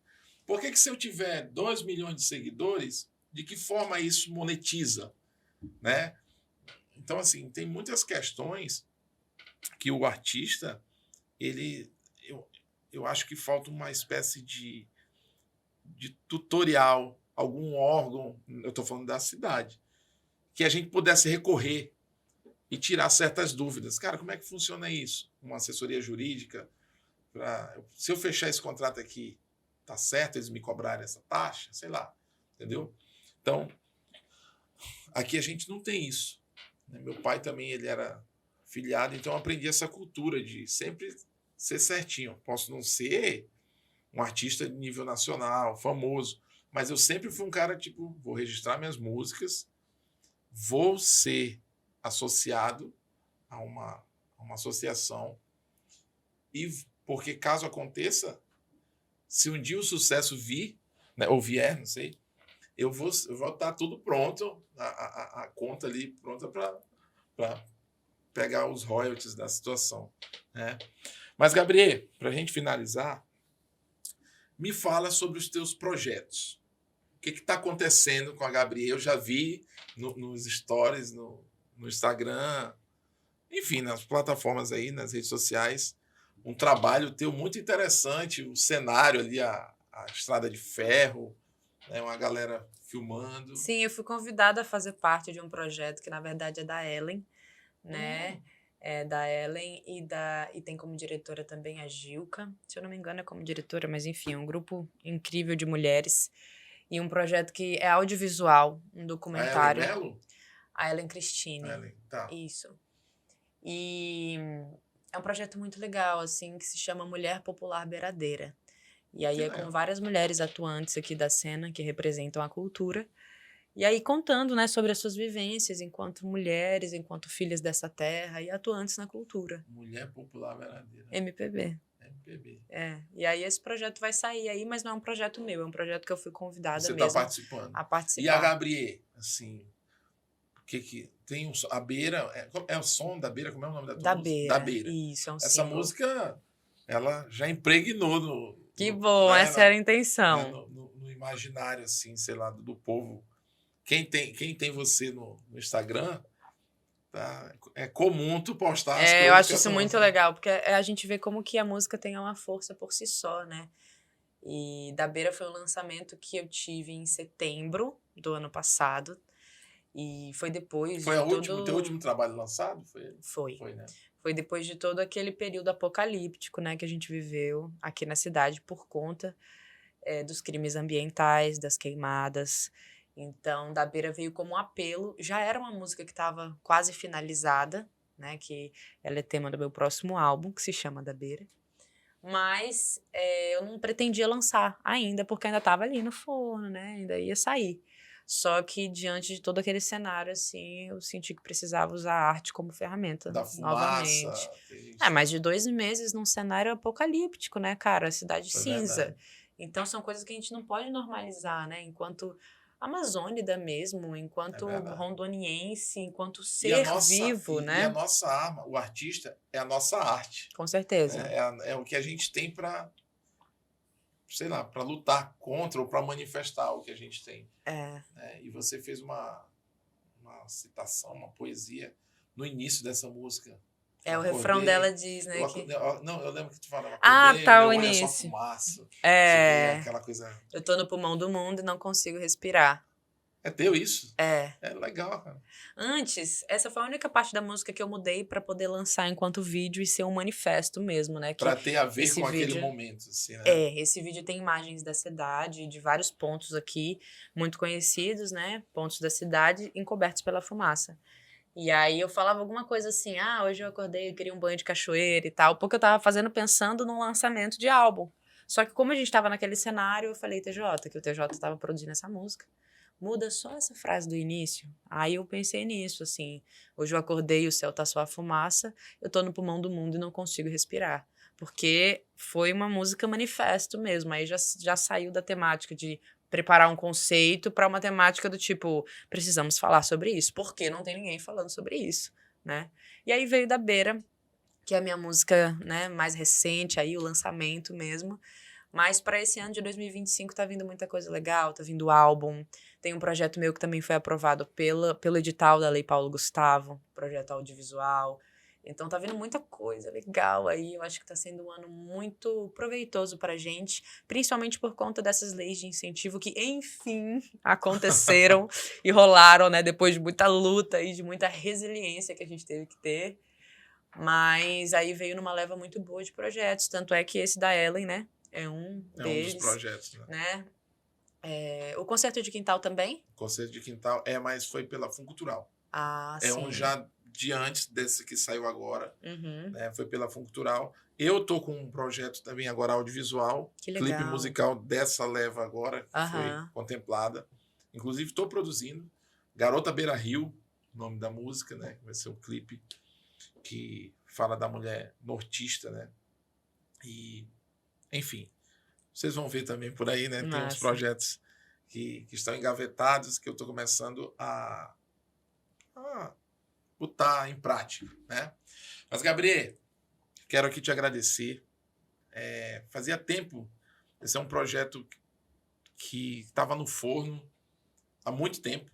Por que se eu tiver 2 milhões de seguidores, de que forma isso monetiza? Né? Então, assim, tem muitas questões que o artista, eu acho que falta uma espécie de tutorial, algum órgão, eu estou falando da cidade, que a gente pudesse recorrer e tirar certas dúvidas. Cara, como é que funciona isso? Uma assessoria jurídica, se eu fechar esse contrato aqui, tá certo eles me cobrarem essa taxa? Sei lá, entendeu? Então, aqui a gente não tem isso. Meu pai também, ele era filiado, então eu aprendi essa cultura de sempre ser certinho. Posso não ser um artista de nível nacional, famoso, mas eu sempre fui um cara, tipo, vou registrar minhas músicas, vou ser associado a uma associação, e porque caso aconteça, se um dia o sucesso vir, né, ou vier, não sei, eu vou estar tudo pronto, a conta ali pronta para pegar os royalties da situação, né? Mas, Gabriel, para a gente finalizar, me fala sobre os teus projetos. O que está acontecendo com a Gabriel? Eu já vi nos stories, no Instagram, enfim, nas plataformas aí, nas redes sociais, um trabalho teu muito interessante, o cenário ali, a Estrada de Ferro, né, uma galera filmando. Sim, eu fui convidada a fazer parte de um projeto que, na verdade, é da Ellen, né? É da Ellen e tem como diretora também a Gilca. Se eu não me engano, é como diretora, mas enfim, é um grupo incrível de mulheres. E um projeto que é audiovisual, um documentário. A Ellen Mello? A Ellen Cristine. Ellen, tá. Isso. E é um projeto muito legal, assim, que se chama Mulher Popular Beiradeira. E aí com várias mulheres atuantes aqui da cena que representam a cultura. E aí contando, né, sobre as suas vivências enquanto mulheres, enquanto filhas dessa terra e atuantes na cultura. Mulher Popular Beiradeira. MPB. MPB. E aí esse projeto vai sair aí, mas não é um projeto meu, é um projeto que eu fui convidada Você mesmo está participando. a participar. E a Gabriel, assim, que tem a Beira, é o som da Beira, como é o nome da tua música? Da Beira. Isso, é um Essa símbolo. Música, ela já impregnou Que bom, essa era a intenção. No imaginário, assim, sei lá, do povo. Quem tem você no Instagram, tá? É comum tu postar as Eu coisas acho que eu isso tô muito lançando. legal, porque a gente vê como que a música tem uma força por si só, né? E Da Beira foi um lançamento que eu tive em setembro do ano passado. E foi depois Foi de o teu todo. último trabalho lançado? Foi, Foi. foi, né? Foi depois de todo aquele período apocalíptico, né, que a gente viveu aqui na cidade por conta dos crimes ambientais, das queimadas. Então, Da Beira veio como um apelo. Já era uma música que estava quase finalizada, né, que ela é tema do meu próximo álbum, que se chama Da Beira. Mas eu não pretendia lançar ainda, porque ainda estava ali no forno, né? Ainda ia sair. Só que diante de todo aquele cenário, assim, eu senti que precisava usar a arte como ferramenta Da fumaça. novamente. Que a gente... Mais de 2 meses num cenário apocalíptico, né, cara? Cidade Foi cinza. verdade. Então são coisas que a gente não pode normalizar, né? Enquanto amazônida mesmo, É enquanto verdade. rondoniense, enquanto E a ser nossa, vivo, a né? nossa arma, o artista, é a nossa arte. Com Né? certeza. É o que a gente tem para, sei lá, para lutar contra ou para manifestar o que a gente tem. É. Né? E você fez uma citação, uma poesia no início dessa música. O refrão dela Acordei. diz, né, que... Não, eu lembro que tu falava, Ah, acordei, tá, meu o olho é só início. fumaça. Sei que aquela coisa. Eu tô no pulmão do mundo e não consigo respirar. É teu isso? É. É legal, cara. Antes, essa foi a única parte da música que eu mudei pra poder lançar enquanto vídeo e ser um manifesto mesmo, né? Que Para ter a ver esse com aquele vídeo... momento, assim, né? Esse vídeo tem imagens da cidade, de vários pontos aqui, muito conhecidos, né? Pontos da cidade, encobertos pela fumaça. E aí eu falava alguma coisa assim, hoje eu acordei, eu queria um banho de cachoeira e tal, porque eu tava fazendo pensando num lançamento de álbum. Só que como a gente tava naquele cenário, eu falei, TJ, que o TJ tava produzindo essa música, muda só essa frase do início. Aí eu pensei nisso, assim, hoje eu acordei, o céu tá só a fumaça, eu tô no pulmão do mundo e não consigo respirar. Porque foi uma música manifesto mesmo, aí já saiu da temática de preparar um conceito para uma temática do tipo, precisamos falar sobre isso, porque não tem ninguém falando sobre isso, né? E aí veio Da Beira, que é a minha música, né, mais recente, aí o lançamento mesmo. Mas para esse ano de 2025 tá vindo muita coisa legal, tá vindo álbum. Tem um projeto meu que também foi aprovado pelo edital da Lei Paulo Gustavo, projeto audiovisual. Então tá vindo muita coisa legal aí. Eu acho que tá sendo um ano muito proveitoso pra gente, principalmente por conta dessas leis de incentivo que, enfim, aconteceram e rolaram, né? Depois de muita luta e de muita resiliência que a gente teve que ter. Mas aí veio numa leva muito boa de projetos. Tanto é que esse da Ellen, né? É um É um dos deles, projetos, né? né? O Concerto de Quintal também? Concerto de Quintal mas foi pela Funcultural. Ah, É um sim. já de antes desse que saiu agora, Uhum. né? Foi pela Funcultural. Eu tô com um projeto também agora audiovisual, Que legal. clipe musical dessa leva agora, que foi Aham. contemplada. Inclusive estou produzindo Garota Beira Rio, nome da música, né? Vai ser um clipe que fala da mulher nortista, né? E, enfim, vocês vão ver também por aí, né? Tem uns Massa. projetos que estão engavetados, que eu estou começando a botar em prática, né? Mas, Gabriel, quero aqui te agradecer. Fazia tempo, esse é um projeto que estava no forno há muito tempo,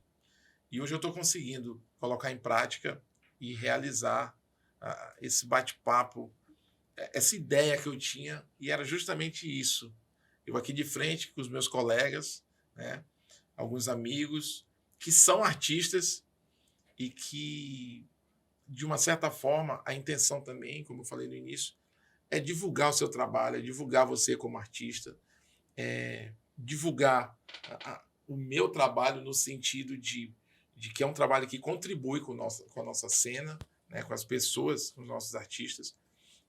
e hoje eu estou conseguindo colocar em prática e realizar esse bate-papo, essa ideia que eu tinha, e era justamente isso. Eu aqui de frente com os meus colegas, né, alguns amigos que são artistas e que, de uma certa forma, a intenção também, como eu falei no início, é divulgar o seu trabalho, é divulgar você como artista, divulgar o meu trabalho no sentido de que é um trabalho que contribui com a nossa cena, né, com as pessoas, com os nossos artistas.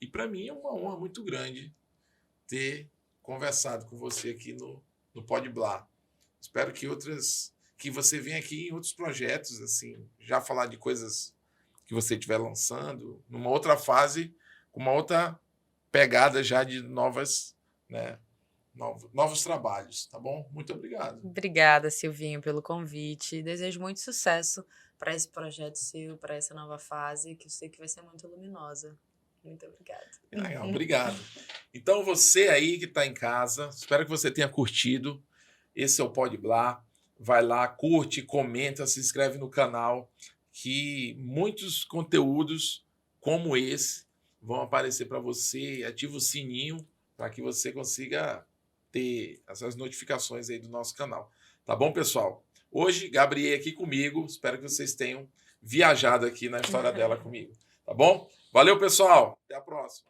E para mim é uma honra muito grande ter conversado com você aqui no Pode Blá. Espero que você venha aqui em outros projetos, assim, já falar de coisas que você estiver lançando, numa outra fase, com uma outra pegada já de novos trabalhos, tá bom? Muito obrigado. Obrigada, Silvinho, pelo convite. Desejo muito sucesso para esse projeto seu, para essa nova fase, que eu sei que vai ser muito luminosa. Muito obrigada. Legal, obrigado. Então, você aí que está em casa, espero que você tenha curtido. Esse é o Pode Blá. Vai lá, curte, comenta, se inscreve no canal, que muitos conteúdos como esse vão aparecer para você. Ativa o sininho para que você consiga ter essas notificações aí do nosso canal. Tá bom, pessoal? Hoje, Gabriel aqui comigo. Espero que vocês tenham viajado aqui na história dela comigo. Tá bom? Valeu, pessoal. Até a próxima.